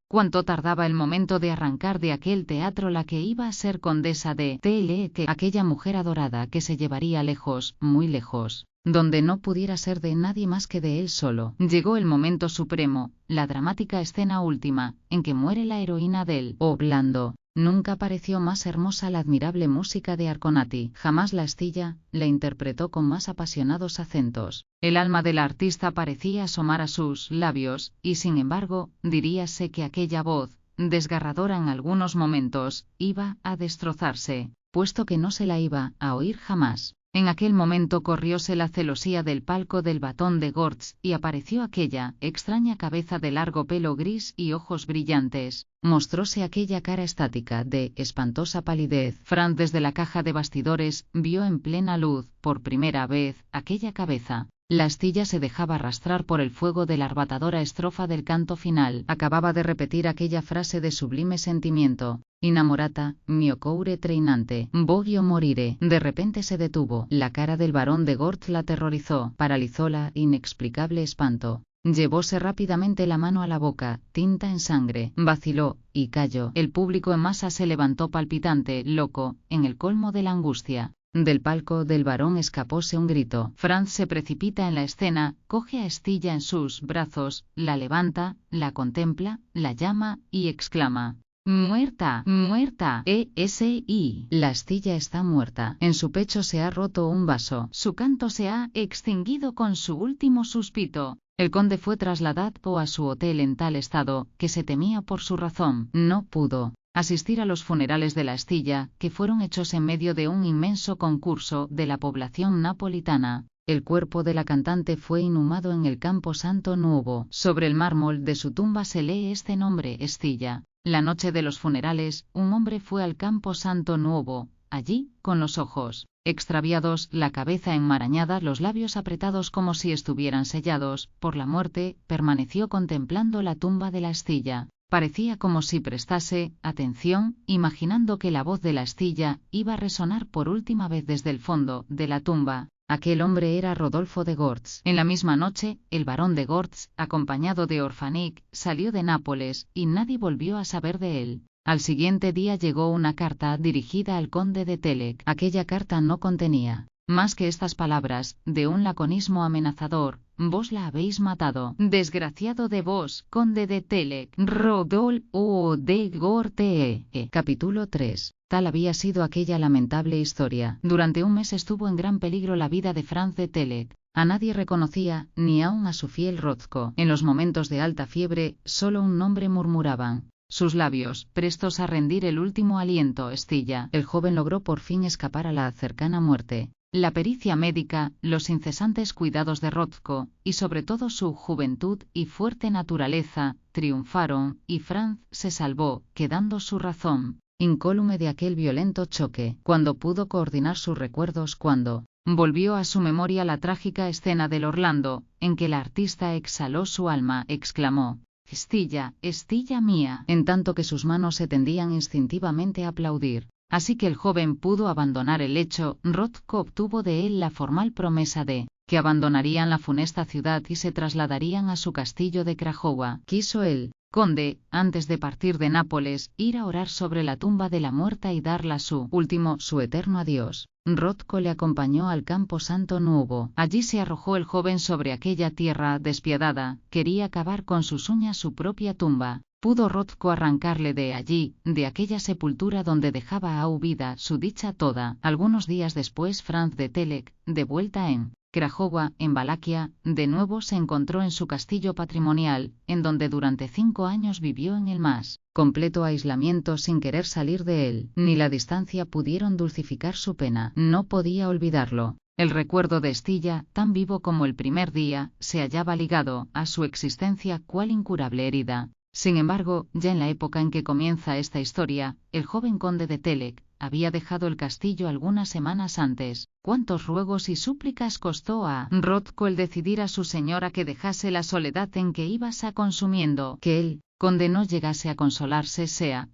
Cuánto tardaba el momento de arrancar de aquel teatro la que iba a ser condesa de Telek, aquella mujer adorada que se llevaría lejos, muy lejos, donde no pudiera ser de nadie más que de él solo. Llegó el momento supremo, la dramática escena última, en que muere la heroína del Orlando. Nunca pareció más hermosa la admirable música de Arconati. Jamás la Estilla la interpretó con más apasionados acentos. El alma del artista parecía asomar a sus labios, y sin embargo, diríase que aquella voz, desgarradora en algunos momentos, iba a destrozarse, puesto que no se la iba a oír jamás. En aquel momento corrióse la celosía del palco del Batón de Gortz y apareció aquella extraña cabeza de largo pelo gris y ojos brillantes. Mostróse aquella cara estática de espantosa palidez. Franz desde la caja de bastidores vio en plena luz, por primera vez, aquella cabeza. La Estilla se dejaba arrastrar por el fuego de la arrebatadora estrofa del canto final. Acababa de repetir aquella frase de sublime sentimiento. Innamorata, mio cuore treinante, voglio morire. De repente se detuvo. La cara del barón de Gortz la aterrorizó, paralizóla inexplicable espanto. Llevóse rápidamente la mano a la boca, tinta en sangre, vaciló, y cayó. El público en masa se levantó palpitante, loco, en el colmo de la angustia. Del palco del barón escapóse un grito. Franz se precipita en la escena, coge a Estilla en sus brazos, la levanta, la contempla, la llama, y exclama: ¡Muerta! ¡Muerta! ¡E-S-I! La Estilla está muerta. En su pecho se ha roto un vaso. Su canto se ha extinguido con su último suspiro. El conde fue trasladado a su hotel en tal estado, que se temía por su razón. No pudo asistir a los funerales de la Estilla, que fueron hechos en medio de un inmenso concurso de la población napolitana. El cuerpo de la cantante fue inhumado en el Campo Santo Nuovo. Sobre el mármol de su tumba se lee este nombre: Estilla. La noche de los funerales, un hombre fue al Campo Santo Nuovo. Allí, con los ojos extraviados, la cabeza enmarañada, los labios apretados como si estuvieran sellados por la muerte, permaneció contemplando la tumba de la Estilla. Parecía como si prestase atención, imaginando que la voz de la Estilla iba a resonar por última vez desde el fondo de la tumba. Aquel hombre era Rodolfo de Gortz. En la misma noche, el barón de Gortz, acompañado de Orfanik, salió de Nápoles, y nadie volvió a saber de él. Al siguiente día llegó una carta dirigida al conde de Telek. Aquella carta no contenía más que estas palabras, de un laconismo amenazador: vos la habéis matado. Desgraciado de vos, conde de Telek. Rodolfo de Gortz. Capítulo 3. Tal había sido aquella lamentable historia. Durante un mes estuvo en gran peligro la vida de Franz de Telek. A nadie reconocía, ni aun a su fiel Rozco. En los momentos de alta fiebre, solo un nombre murmuraban sus labios, prestos a rendir el último aliento: Estilla. El joven logró por fin escapar a la cercana muerte. La pericia médica, los incesantes cuidados de Rozco, y sobre todo su juventud y fuerte naturaleza, triunfaron, y Franz se salvó, quedando su razón incólume de aquel violento choque. Cuando pudo coordinar sus recuerdos, cuando volvió a su memoria la trágica escena del Orlando, en que la artista exhaló su alma, exclamó: Estilla, Estilla mía, en tanto que sus manos se tendían instintivamente a aplaudir. Así que el joven pudo abandonar el lecho. Rozco obtuvo de él la formal promesa de que abandonarían la funesta ciudad y se trasladarían a su castillo de Krajowa. Quiso el conde, antes de partir de Nápoles, ir a orar sobre la tumba de la muerta y darla su último, su eterno adiós. Rozco le acompañó al Campo Santo Nuovo. Allí se arrojó el joven sobre aquella tierra despiadada, quería cavar con sus uñas su propia tumba. ¿Pudo Rozco arrancarle de allí, de aquella sepultura donde dejaba a vida su dicha toda? Algunos días después, Franz de Telek, de vuelta en Krajowa, en Valaquia, de nuevo se encontró en su castillo patrimonial, en donde durante 5 años vivió en el más completo aislamiento sin querer salir de él. Ni la distancia pudieron dulcificar su pena. No podía olvidarlo. El recuerdo de Estilla, tan vivo como el primer día, se hallaba ligado a su existencia cual incurable herida. Sin embargo, ya en la época en que comienza esta historia, el joven conde de Telek había dejado el castillo algunas semanas antes. ¿Cuántos ruegos y súplicas costó a Rozco el decidir a su señora que dejase la soledad en que ibas a consumiendo? Que el conde no llegase a consolarse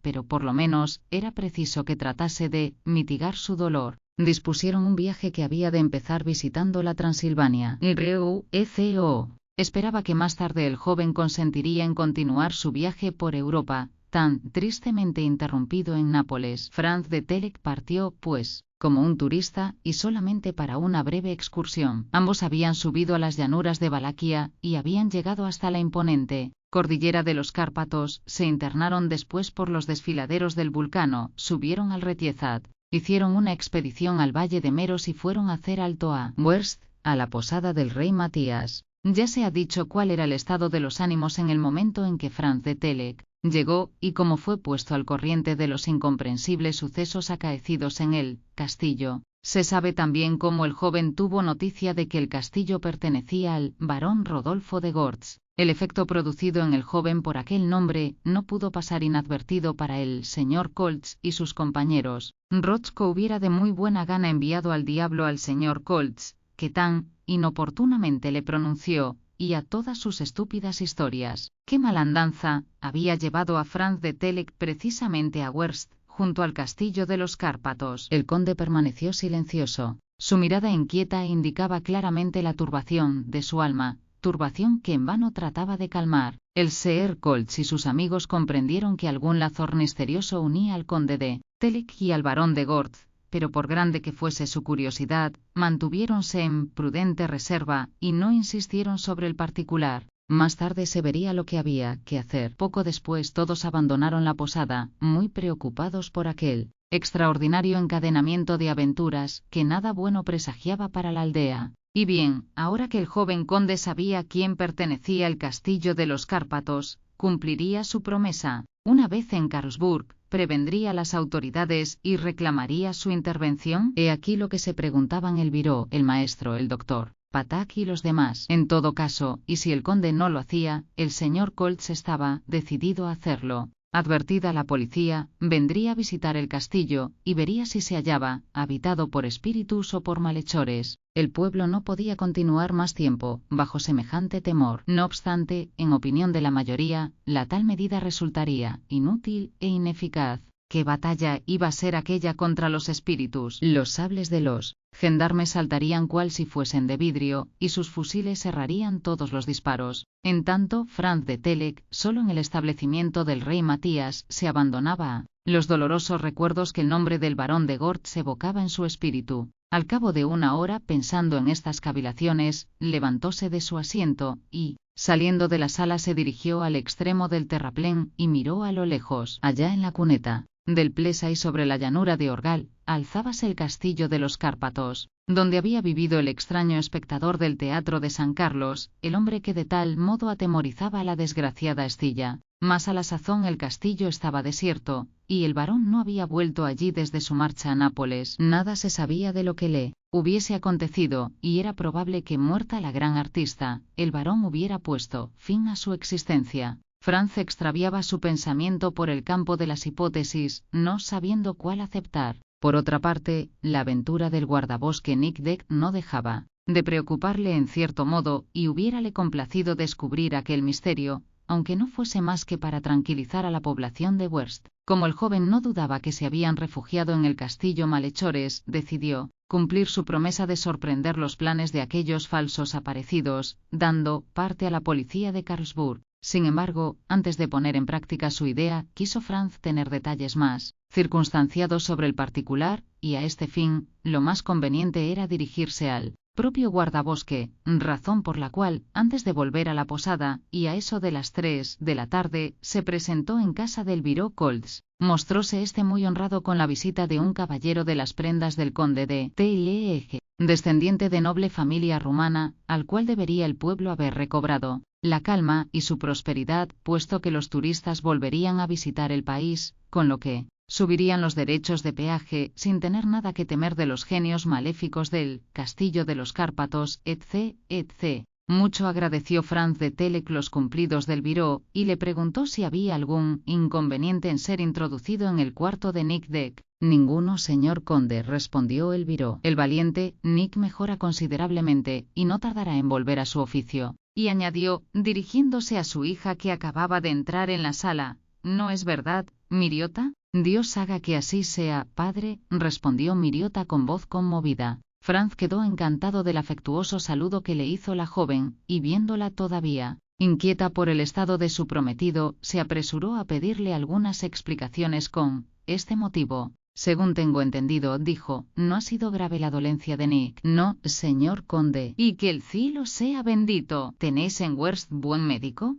pero por lo menos era preciso que tratase de mitigar su dolor. Dispusieron un viaje que había de empezar visitando la Transilvania. Esperaba que más tarde el joven consentiría en continuar su viaje por Europa, tan tristemente interrumpido en Nápoles. Franz de Telek partió, pues, como un turista, y solamente para una breve excursión. Ambos habían subido a las llanuras de Valaquia, y habían llegado hasta la imponente cordillera de los Cárpatos, se internaron después por los desfiladeros del Vulcano, subieron al Retiezat, hicieron una expedición al Valle de Meros y fueron a hacer alto a Werst, a la posada del rey Matías. Ya se ha dicho cuál era el estado de los ánimos en el momento en que Franz de Telek llegó, y cómo fue puesto al corriente de los incomprensibles sucesos acaecidos en el castillo. Se sabe también cómo el joven tuvo noticia de que el castillo pertenecía al barón Rodolfo de Gortz. El efecto producido en el joven por aquel nombre no pudo pasar inadvertido para el señor Koltz y sus compañeros. Rotzko hubiera de muy buena gana enviado al diablo al señor Koltz, que tan inoportunamente le pronunció, y a todas sus estúpidas historias. Qué malandanza había llevado a Franz de Telek precisamente a Werst, junto al castillo de los Cárpatos. El conde permaneció silencioso. Su mirada inquieta indicaba claramente la turbación de su alma, turbación que en vano trataba de calmar. El Seer Koltz y sus amigos comprendieron que algún lazo misterioso unía al conde de Telek y al barón de Gortz, pero por grande que fuese su curiosidad, mantuviéronse en prudente reserva y no insistieron sobre el particular. Más tarde se vería lo que había que hacer. Poco después todos abandonaron la posada, muy preocupados por aquel extraordinario encadenamiento de aventuras que nada bueno presagiaba para la aldea. Y bien, ahora que el joven conde sabía a quién pertenecía el castillo de los Cárpatos, cumpliría su promesa. Una vez en Karlsburg, prevendría a las autoridades y reclamaría su intervención. He aquí lo que se preguntaban el Viró, el maestro, el doctor Patak y los demás. En todo caso, y si el conde no lo hacía, el señor Koltz estaba decidido a hacerlo. Advertida la policía, vendría a visitar el castillo, y vería si se hallaba habitado por espíritus o por malhechores. El pueblo no podía continuar más tiempo bajo semejante temor. No obstante, en opinión de la mayoría, la tal medida resultaría inútil e ineficaz. ¿Qué batalla iba a ser aquella contra los espíritus? Los sables de los gendarmes saltarían cual si fuesen de vidrio, y sus fusiles cerrarían todos los disparos. En tanto, Franz de Telek, solo en el establecimiento del rey Matías, se abandonaba a los dolorosos recuerdos que el nombre del barón de Gortz evocaba en su espíritu. Al cabo de una hora, pensando en estas cavilaciones, levantóse de su asiento, y, saliendo de la sala, se dirigió al extremo del terraplén, y miró a lo lejos. Allá en la cuneta del Plesa y sobre la llanura de Orgal, alzábase el castillo de los Cárpatos, donde había vivido el extraño espectador del teatro de San Carlos, el hombre que de tal modo atemorizaba a la desgraciada Estilla. Mas a la sazón el castillo estaba desierto, y el barón no había vuelto allí desde su marcha a Nápoles. Nada se sabía de lo que le hubiese acontecido, y era probable que, muerta la gran artista, el barón hubiera puesto fin a su existencia. Franz extraviaba su pensamiento por el campo de las hipótesis, no sabiendo cuál aceptar. Por otra parte, la aventura del guardabosque Nick Deck no dejaba de preocuparle en cierto modo, y hubiérale complacido descubrir aquel misterio, aunque no fuese más que para tranquilizar a la población de Werst. Como el joven no dudaba que se habían refugiado en el castillo malhechores, decidió cumplir su promesa de sorprender los planes de aquellos falsos aparecidos, dando parte a la policía de Karlsburg. Sin embargo, antes de poner en práctica su idea, quiso Franz tener detalles más circunstanciados sobre el particular, y a este fin, lo más conveniente era dirigirse al propio guardabosque, razón por la cual, antes de volver a la posada, y a eso de las 3 de la tarde, se presentó en casa del Viró Koltz. Mostróse este muy honrado con la visita de un caballero de las prendas del conde de Telek, descendiente de noble familia rumana, al cual debería el pueblo haber recobrado la calma y su prosperidad, puesto que los turistas volverían a visitar el país, con lo que subirían los derechos de peaje, sin tener nada que temer de los genios maléficos del castillo de los Cárpatos, etc., etc. Mucho agradeció Franz de Telek los cumplidos del Viró, y le preguntó si había algún inconveniente en ser introducido en el cuarto de Nick Deck. Ninguno, señor conde, respondió el Viró. El valiente Nick mejora considerablemente, y no tardará en volver a su oficio. Y añadió, dirigiéndose a su hija que acababa de entrar en la sala, ¿no es verdad, Miriota? Dios haga que así sea, padre, respondió Miriota con voz conmovida. Franz quedó encantado del afectuoso saludo que le hizo la joven, y viéndola todavía inquieta por el estado de su prometido, se apresuró a pedirle algunas explicaciones con este motivo. Según tengo entendido, dijo, ¿no ha sido grave la dolencia de Nick? No, señor conde. Y que el cielo sea bendito. ¿Tenéis en Werst buen médico?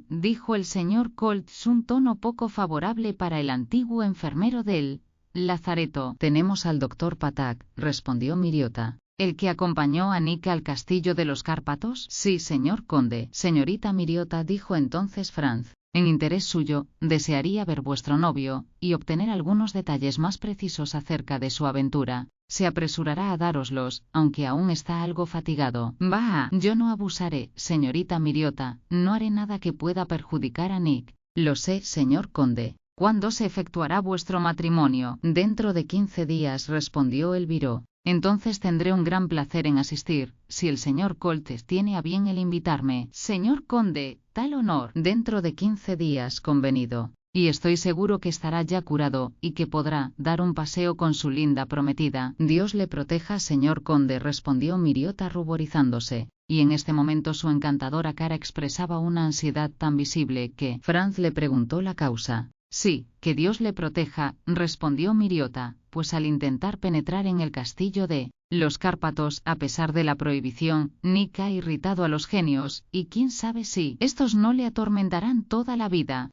Dijo el señor Colts, un tono poco favorable para el antiguo enfermero del lazareto. Tenemos al doctor Patak, respondió Miriota. ¿El que acompañó a Nick al castillo de los Cárpatos? Sí, señor conde. Señorita Miriota, dijo entonces Franz. En interés suyo, desearía ver vuestro novio, y obtener algunos detalles más precisos acerca de su aventura. Se apresurará a dároslos, aunque aún está algo fatigado. Bah, yo no abusaré, señorita Miriota, no haré nada que pueda perjudicar a Nick. Lo sé, señor conde. ¿Cuándo se efectuará vuestro matrimonio? Dentro de 15 días, respondió Elviro. Entonces tendré un gran placer en asistir, si el señor Coltes tiene a bien el invitarme. Señor conde, tal honor. Dentro de 15 días, convenido. Y estoy seguro que estará ya curado, y que podrá dar un paseo con su linda prometida. Dios le proteja, señor conde, respondió Miriota ruborizándose. Y en este momento su encantadora cara expresaba una ansiedad tan visible que Franz le preguntó la causa. Sí, que Dios le proteja, respondió Miriota, pues al intentar penetrar en el castillo de los Cárpatos, a pesar de la prohibición, Nick ha irritado a los genios, y quién sabe si estos no le atormentarán toda la vida.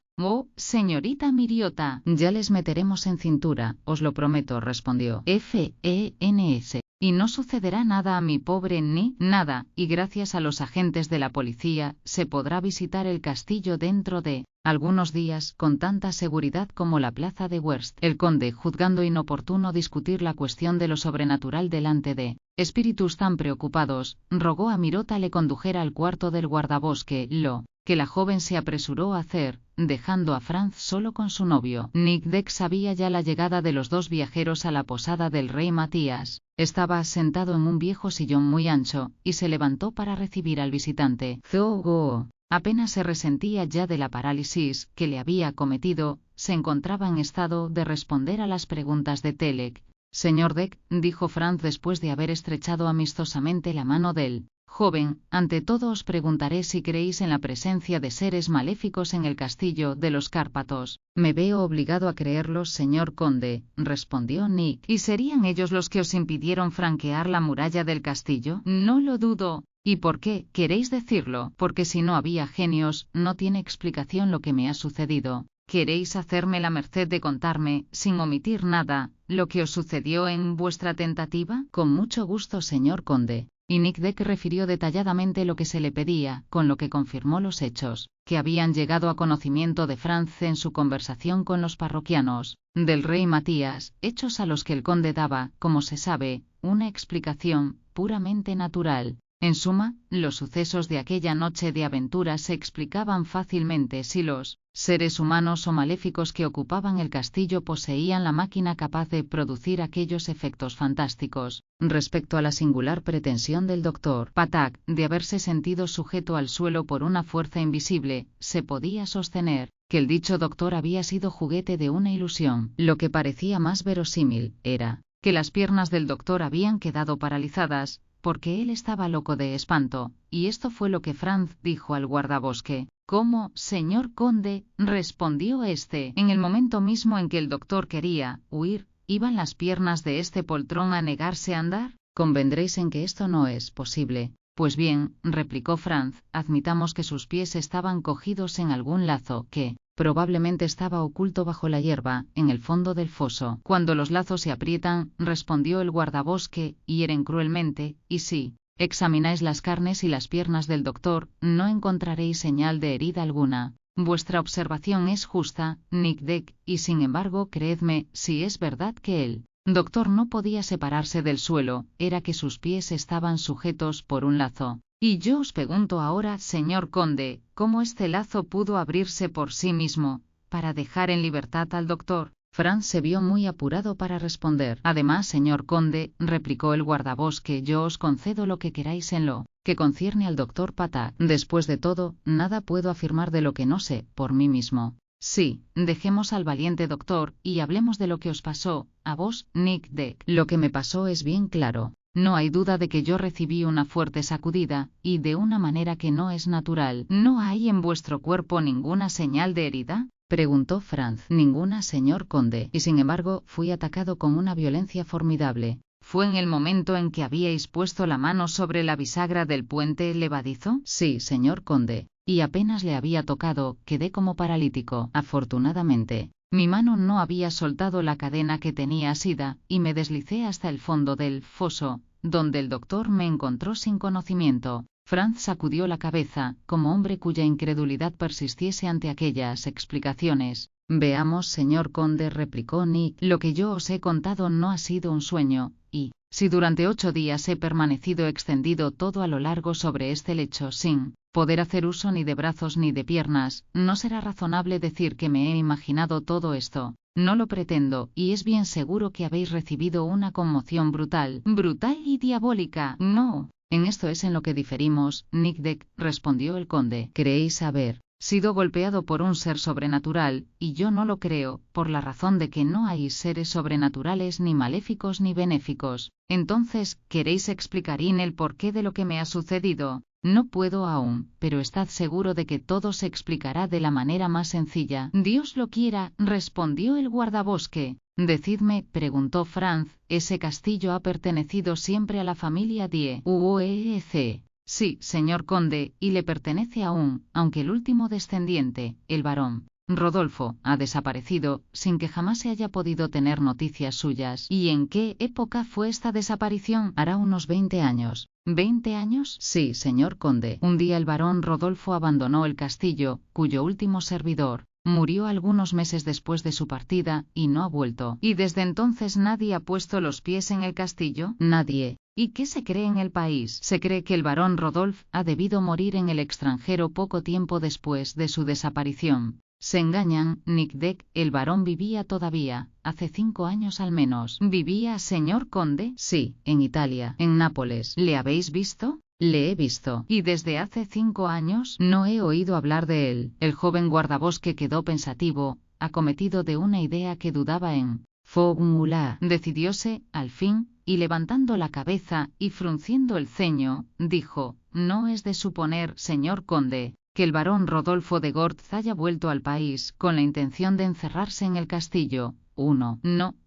Señorita Miriota. Ya les meteremos en cintura, os lo prometo, respondió F.E.N.S. Y no sucederá nada a mi pobre Nick, nada, y gracias a los agentes de la policía, se podrá visitar el castillo dentro de algunos días, con tanta seguridad como la plaza de Wurst. El conde, juzgando inoportuno discutir la cuestión de lo sobrenatural delante de espíritus tan preocupados, rogó a Miriota le condujera al cuarto del guardabosque, lo que la joven se apresuró a hacer, dejando a Franz solo con su novio. Nick Deck sabía ya la llegada de los dos viajeros a la posada del rey Matías. Estaba sentado en un viejo sillón muy ancho, y se levantó para recibir al visitante. Apenas se resentía ya de la parálisis que le había acometido, se encontraba en estado de responder a las preguntas de Telek. Señor Deck, dijo Franz después de haber estrechado amistosamente la mano del joven, ante todo os preguntaré si creéis en la presencia de seres maléficos en el castillo de los Cárpatos. Me veo obligado a creerlos, señor conde, respondió Nick. ¿Y serían ellos los que os impidieron franquear la muralla del castillo? No lo dudo. ¿Y por qué queréis decirlo? Porque si no había genios, no tiene explicación lo que me ha sucedido. ¿Queréis hacerme la merced de contarme, sin omitir nada, lo que os sucedió en vuestra tentativa? Con mucho gusto, señor conde. Y Nick Deck refirió detalladamente lo que se le pedía, con lo que confirmó los hechos, que habían llegado a conocimiento de Franz en su conversación con los parroquianos del rey Matías, hechos a los que el conde daba, como se sabe, una explicación puramente natural. En suma, los sucesos de aquella noche de aventura se explicaban fácilmente si los seres humanos o maléficos que ocupaban el castillo poseían la máquina capaz de producir aquellos efectos fantásticos. Respecto a la singular pretensión del doctor Patak de haberse sentido sujeto al suelo por una fuerza invisible, se podía sostener que el dicho doctor había sido juguete de una ilusión. Lo que parecía más verosímil era que las piernas del doctor habían quedado paralizadas, porque él estaba loco de espanto, y esto fue lo que Franz dijo al guardabosque. ¿Cómo, señor conde? Respondió este. En el momento mismo en que el doctor quería huir, ¿iban las piernas de este poltrón a negarse a andar? Convendréis en que esto no es posible. Pues bien, replicó Franz, admitamos que sus pies estaban cogidos en algún lazo que probablemente estaba oculto bajo la hierba, en el fondo del foso. Cuando los lazos se aprietan, respondió el guardabosque, hieren cruelmente, y si examináis las carnes y las piernas del doctor, no encontraréis señal de herida alguna. Vuestra observación es justa, Nick Deck, y sin embargo, creedme, si es verdad que el doctor no podía separarse del suelo, era que sus pies estaban sujetos por un lazo. Y yo os pregunto ahora, señor conde, ¿cómo este lazo pudo abrirse por sí mismo, para dejar en libertad al doctor? Franz se vio muy apurado para responder. Además, señor conde, replicó el guardabosque, yo os concedo lo que queráis en lo que concierne al doctor Patak. Después de todo, nada puedo afirmar de lo que no sé, por mí mismo. Sí, dejemos al valiente doctor, y hablemos de lo que os pasó, a vos, Nick Deck. Lo que me pasó es bien claro. No hay duda de que yo recibí una fuerte sacudida, y de una manera que no es natural. ¿No hay en vuestro cuerpo ninguna señal de herida? Preguntó Franz. Ninguna, señor conde. Y sin embargo, fui atacado con una violencia formidable. ¿Fue en el momento en que habíais puesto la mano sobre la bisagra del puente levadizo? Sí, señor conde. Y apenas le había tocado, quedé como paralítico. Afortunadamente, mi mano no había soltado la cadena que tenía asida, y me deslicé hasta el fondo del foso, donde el doctor me encontró sin conocimiento. Franz sacudió la cabeza, como hombre cuya incredulidad persistiese ante aquellas explicaciones. Veamos, señor conde, replicó Nick, lo que yo os he contado no ha sido un sueño, y, si durante 8 días he permanecido extendido todo a lo largo sobre este lecho sin poder hacer uso ni de brazos ni de piernas, no será razonable decir que me he imaginado todo esto. No lo pretendo, y es bien seguro que habéis recibido una conmoción brutal. ¿Brutal y diabólica? No. En esto es en lo que diferimos, Nick Deck, respondió el conde. ¿Creéis haber sido golpeado por un ser sobrenatural? Y yo no lo creo, por la razón de que no hay seres sobrenaturales ni maléficos ni benéficos. Entonces, ¿queréis explicar el porqué de lo que me ha sucedido? No puedo aún, pero estad seguro de que todo se explicará de la manera más sencilla. Dios lo quiera, respondió el guardabosque. Decidme, preguntó Franz, ¿ese castillo ha pertenecido siempre a la familia Dieulf? Sí, señor conde, y le pertenece aún, aunque el último descendiente, el barón Rodolfo, ha desaparecido, sin que jamás se haya podido tener noticias suyas. ¿Y en qué época fue esta desaparición? Hará unos 20 años. ¿20 años? Sí, señor conde. Un día el barón Rodolfo abandonó el castillo, cuyo último servidor murió algunos meses después de su partida, y no ha vuelto. ¿Y desde entonces nadie ha puesto los pies en el castillo? Nadie. ¿Y qué se cree en el país? Se cree que el barón Rodolfo ha debido morir en el extranjero poco tiempo después de su desaparición. Se engañan, Nick Deck, el barón vivía todavía, hace 5 años al menos. ¿Vivía, señor conde? Sí, en Italia, en Nápoles. ¿Le habéis visto? Le he visto. ¿Y desde hace 5 años? No he oído hablar de él. El joven guardabosque quedó pensativo, acometido de una idea que dudaba en formular. Decidióse, al fin, y levantando la cabeza y frunciendo el ceño, dijo: no es de suponer, señor conde, que el barón Rodolfo de Gortz haya vuelto al país con la intención de encerrarse en el castillo. 1.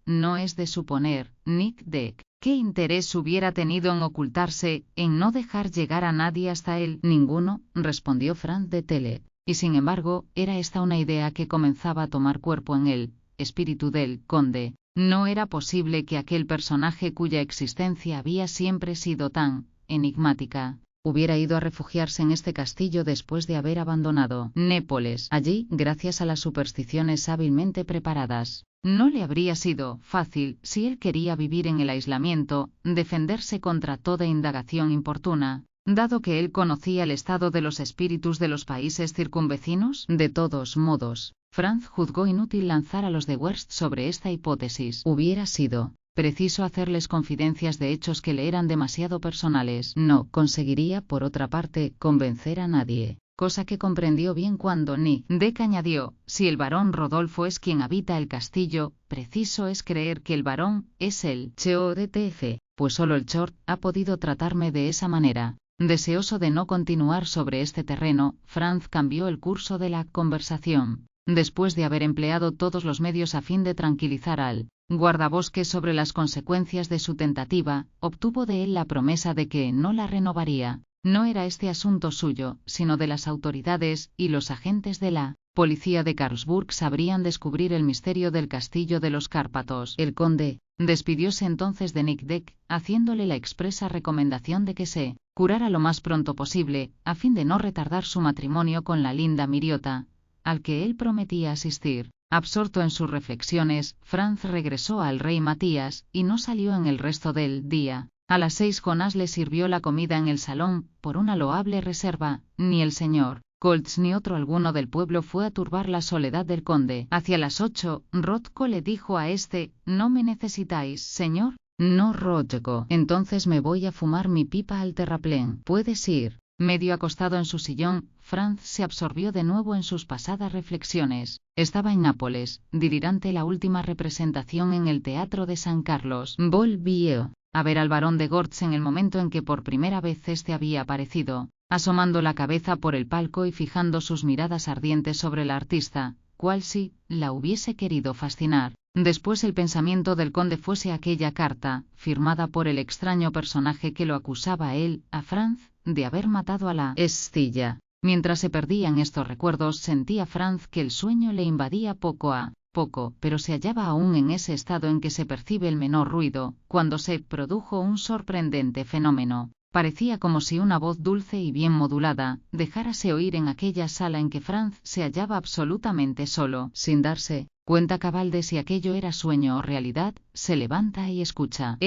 No es de suponer, Nick Deck. ¿Qué interés hubiera tenido en ocultarse, en no dejar llegar a nadie hasta él? Ninguno, respondió Franz de Tele. Y sin embargo, era esta una idea que comenzaba a tomar cuerpo en el espíritu del conde. No era posible que aquel personaje cuya existencia había siempre sido tan enigmática hubiera ido a refugiarse en este castillo después de haber abandonado Nápoles. Allí, gracias a las supersticiones hábilmente preparadas, no le habría sido fácil, si él quería vivir en el aislamiento, defenderse contra toda indagación importuna, dado que él conocía el estado de los espíritus de los países circunvecinos. De todos modos, Franz juzgó inútil lanzar a los de Werst sobre esta hipótesis. Hubiera sido preciso hacerles confidencias de hechos que le eran demasiado personales. No conseguiría, por otra parte, convencer a nadie. Cosa que comprendió bien cuando Nick Deck añadió: si el barón Rodolfo es quien habita el castillo, preciso es creer que el barón es el Chortf, pues solo el Chort ha podido tratarme de esa manera. Deseoso de no continuar sobre este terreno, Franz cambió el curso de la conversación. Después de haber empleado todos los medios a fin de tranquilizar al guardabosque sobre las consecuencias de su tentativa, obtuvo de él la promesa de que no la renovaría. No era este asunto suyo, sino de las autoridades, y los agentes de la policía de Karlsburg sabrían descubrir el misterio del castillo de los Cárpatos. El conde despidióse entonces de Nick Deck, haciéndole la expresa recomendación de que se curara lo más pronto posible, a fin de no retardar su matrimonio con la linda Miriota, al que él prometía asistir. Absorto en sus reflexiones, Franz regresó al rey Matías, y no salió en el resto del día. A las 6 Jonás le sirvió la comida en el salón, por una loable reserva. Ni el señor Koltz ni otro alguno del pueblo fue a turbar la soledad del conde. Hacia las 8, Rothko le dijo a este: ¿no me necesitáis, señor? No, Rothko. Entonces me voy a fumar mi pipa al terraplén. Puedes ir. Medio acostado en su sillón, Franz se absorbió de nuevo en sus pasadas reflexiones. Estaba en Nápoles, delirante la última representación en el Teatro de San Carlos. Volvió a ver al barón de Gortz en el momento en que por primera vez este había aparecido, asomando la cabeza por el palco y fijando sus miradas ardientes sobre la artista, cual si la hubiese querido fascinar. Después el pensamiento del conde fuese aquella carta, firmada por el extraño personaje que lo acusaba a él, a Franz, de haber matado a la Estilla. Mientras se perdían estos recuerdos, sentía Franz que el sueño le invadía poco a poco, pero se hallaba aún en ese estado en que se percibe el menor ruido, cuando se produjo un sorprendente fenómeno. Parecía como si una voz dulce y bien modulada dejárase oír en aquella sala en que Franz se hallaba absolutamente solo, sin darse cuenta cabal de si aquello era sueño o realidad. Se levanta y escucha.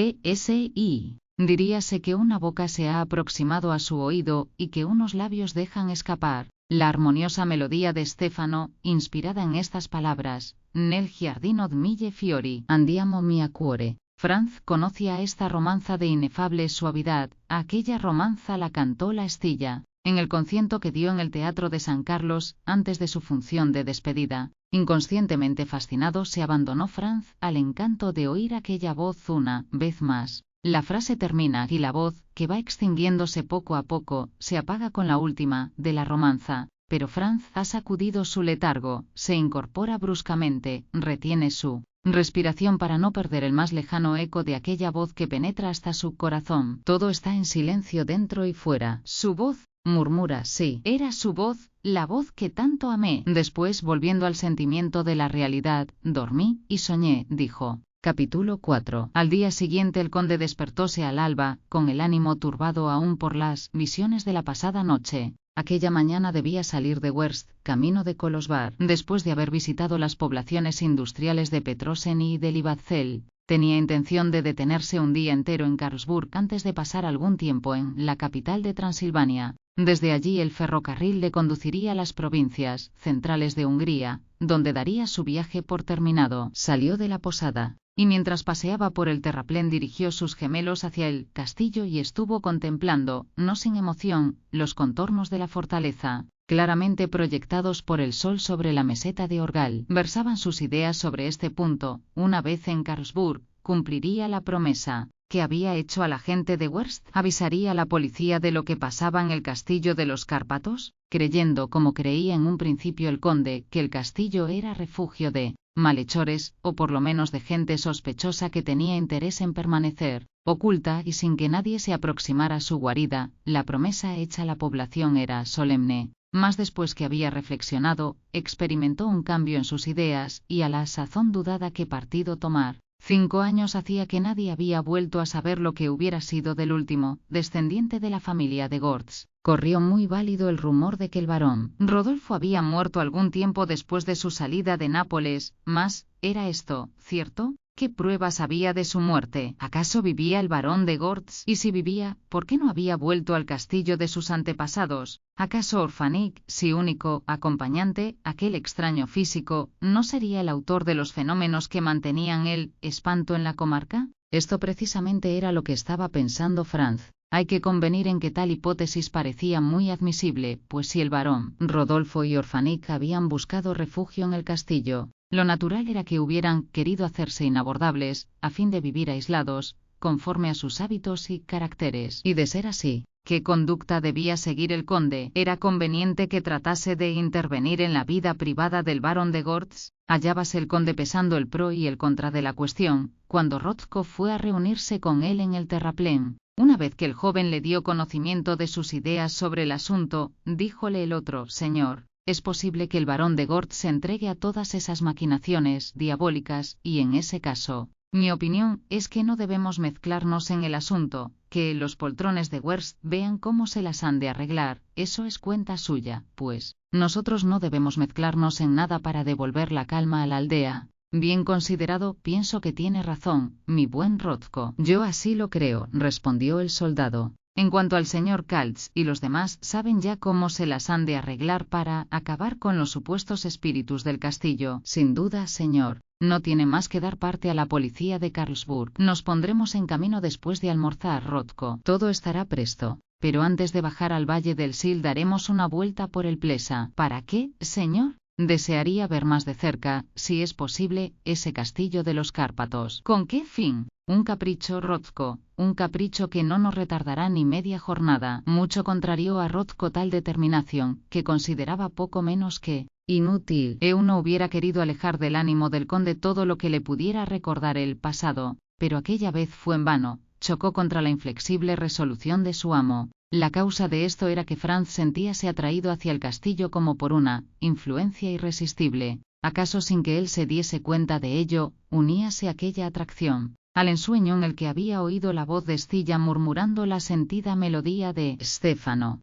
Diríase que una boca se ha aproximado a su oído y que unos labios dejan escapar la armoniosa melodía de Stefano, inspirada en estas palabras: Nel giardino mille fiori, andiamo mia cuore. Franz conocía esta romanza de inefable suavidad. Aquella romanza la cantó la Estilla en el concierto que dio en el Teatro de San Carlos, antes de su función de despedida. Inconscientemente fascinado, se abandonó Franz al encanto de oír aquella voz una vez más. La frase termina y la voz, que va extinguiéndose poco a poco, se apaga con la última de la romanza. Pero Franz ha sacudido su letargo, se incorpora bruscamente, retiene su respiración para no perder el más lejano eco de aquella voz que penetra hasta su corazón. Todo está en silencio dentro y fuera. Su voz, murmura, sí, era su voz, la voz que tanto amé. Después, volviendo al sentimiento de la realidad, dormí y soñé, dijo. Capítulo 4. Al día siguiente el conde despertóse al alba, con el ánimo turbado aún por las visiones de la pasada noche. Aquella mañana debía salir de Werst, camino de Kolosvar. Después de haber visitado las poblaciones industriales de Petrosen y de Libatzel, tenía intención de detenerse un día entero en Karlsburg antes de pasar algún tiempo en la capital de Transilvania. Desde allí el ferrocarril le conduciría a las provincias centrales de Hungría, donde daría su viaje por terminado. Salió de la posada y mientras paseaba por el terraplén dirigió sus gemelos hacia el castillo y estuvo contemplando, no sin emoción, los contornos de la fortaleza, claramente proyectados por el sol sobre la meseta de Orgal. Versaban sus ideas sobre este punto. Una vez en Karlsburg, cumpliría la promesa que había hecho a la gente de Werst. Avisaría a la policía de lo que pasaba en el castillo de los Cárpatos, creyendo, como creía en un principio el conde, que el castillo era refugio de malhechores, o por lo menos de gente sospechosa que tenía interés en permanecer oculta y sin que nadie se aproximara a su guarida. La promesa hecha a la población era solemne. Mas después que había reflexionado, experimentó un cambio en sus ideas, y a la sazón dudaba qué partido tomar. 5 años hacía que nadie había vuelto a saber lo que hubiera sido del último descendiente de la familia de Gortz. Corrió muy válido el rumor de que el barón Rodolfo había muerto algún tiempo después de su salida de Nápoles. Mas, ¿era esto cierto? ¿Qué pruebas había de su muerte? ¿Acaso vivía el barón de Gortz? Y si vivía, ¿por qué no había vuelto al castillo de sus antepasados? ¿Acaso Orfanik, si único acompañante, aquel extraño físico, no sería el autor de los fenómenos que mantenían el espanto en la comarca? Esto precisamente era lo que estaba pensando Franz. Hay que convenir en que tal hipótesis parecía muy admisible, pues si el barón Rodolfo y Orfanik habían buscado refugio en el castillo, lo natural era que hubieran querido hacerse inabordables, a fin de vivir aislados, conforme a sus hábitos y caracteres. Y de ser así, ¿qué conducta debía seguir el conde? ¿Era conveniente que tratase de intervenir en la vida privada del barón de Gortz? Hallábase el conde pesando el pro y el contra de la cuestión, cuando Rothko fue a reunirse con él en el terraplén. Una vez que el joven le dio conocimiento de sus ideas sobre el asunto, díjole el otro: Señor, es posible que el barón de Gortz se entregue a todas esas maquinaciones diabólicas, y en ese caso, mi opinión es que no debemos mezclarnos en el asunto, que los poltrones de Werst vean cómo se las han de arreglar, eso es cuenta suya, pues nosotros no debemos mezclarnos en nada para devolver la calma a la aldea. Bien considerado, pienso que tiene razón, mi buen Rothko. Yo así lo creo, respondió el soldado. En cuanto al señor Kaltz y los demás, saben ya cómo se las han de arreglar para acabar con los supuestos espíritus del castillo. Sin duda, señor. No tiene más que dar parte a la policía de Karlsburg. Nos pondremos en camino después de almorzar, Rothko. Todo estará presto. Pero antes de bajar al valle del Sil daremos una vuelta por el Plesa. ¿Para qué, señor? Desearía ver más de cerca, si es posible, ese castillo de los Cárpatos. ¿Con qué fin? Un capricho, Rothko, un capricho que no nos retardará ni media jornada. Mucho contrarió a Rothko tal determinación, que consideraba poco menos que inútil. Uno hubiera querido alejar del ánimo del conde todo lo que le pudiera recordar el pasado, pero aquella vez fue en vano, chocó contra la inflexible resolución de su amo. La causa de esto era que Franz sentíase atraído hacia el castillo como por una influencia irresistible. Acaso sin que él se diese cuenta de ello, uníase aquella atracción al ensueño en el que había oído la voz de Stilla murmurando la sentida melodía de Stefano.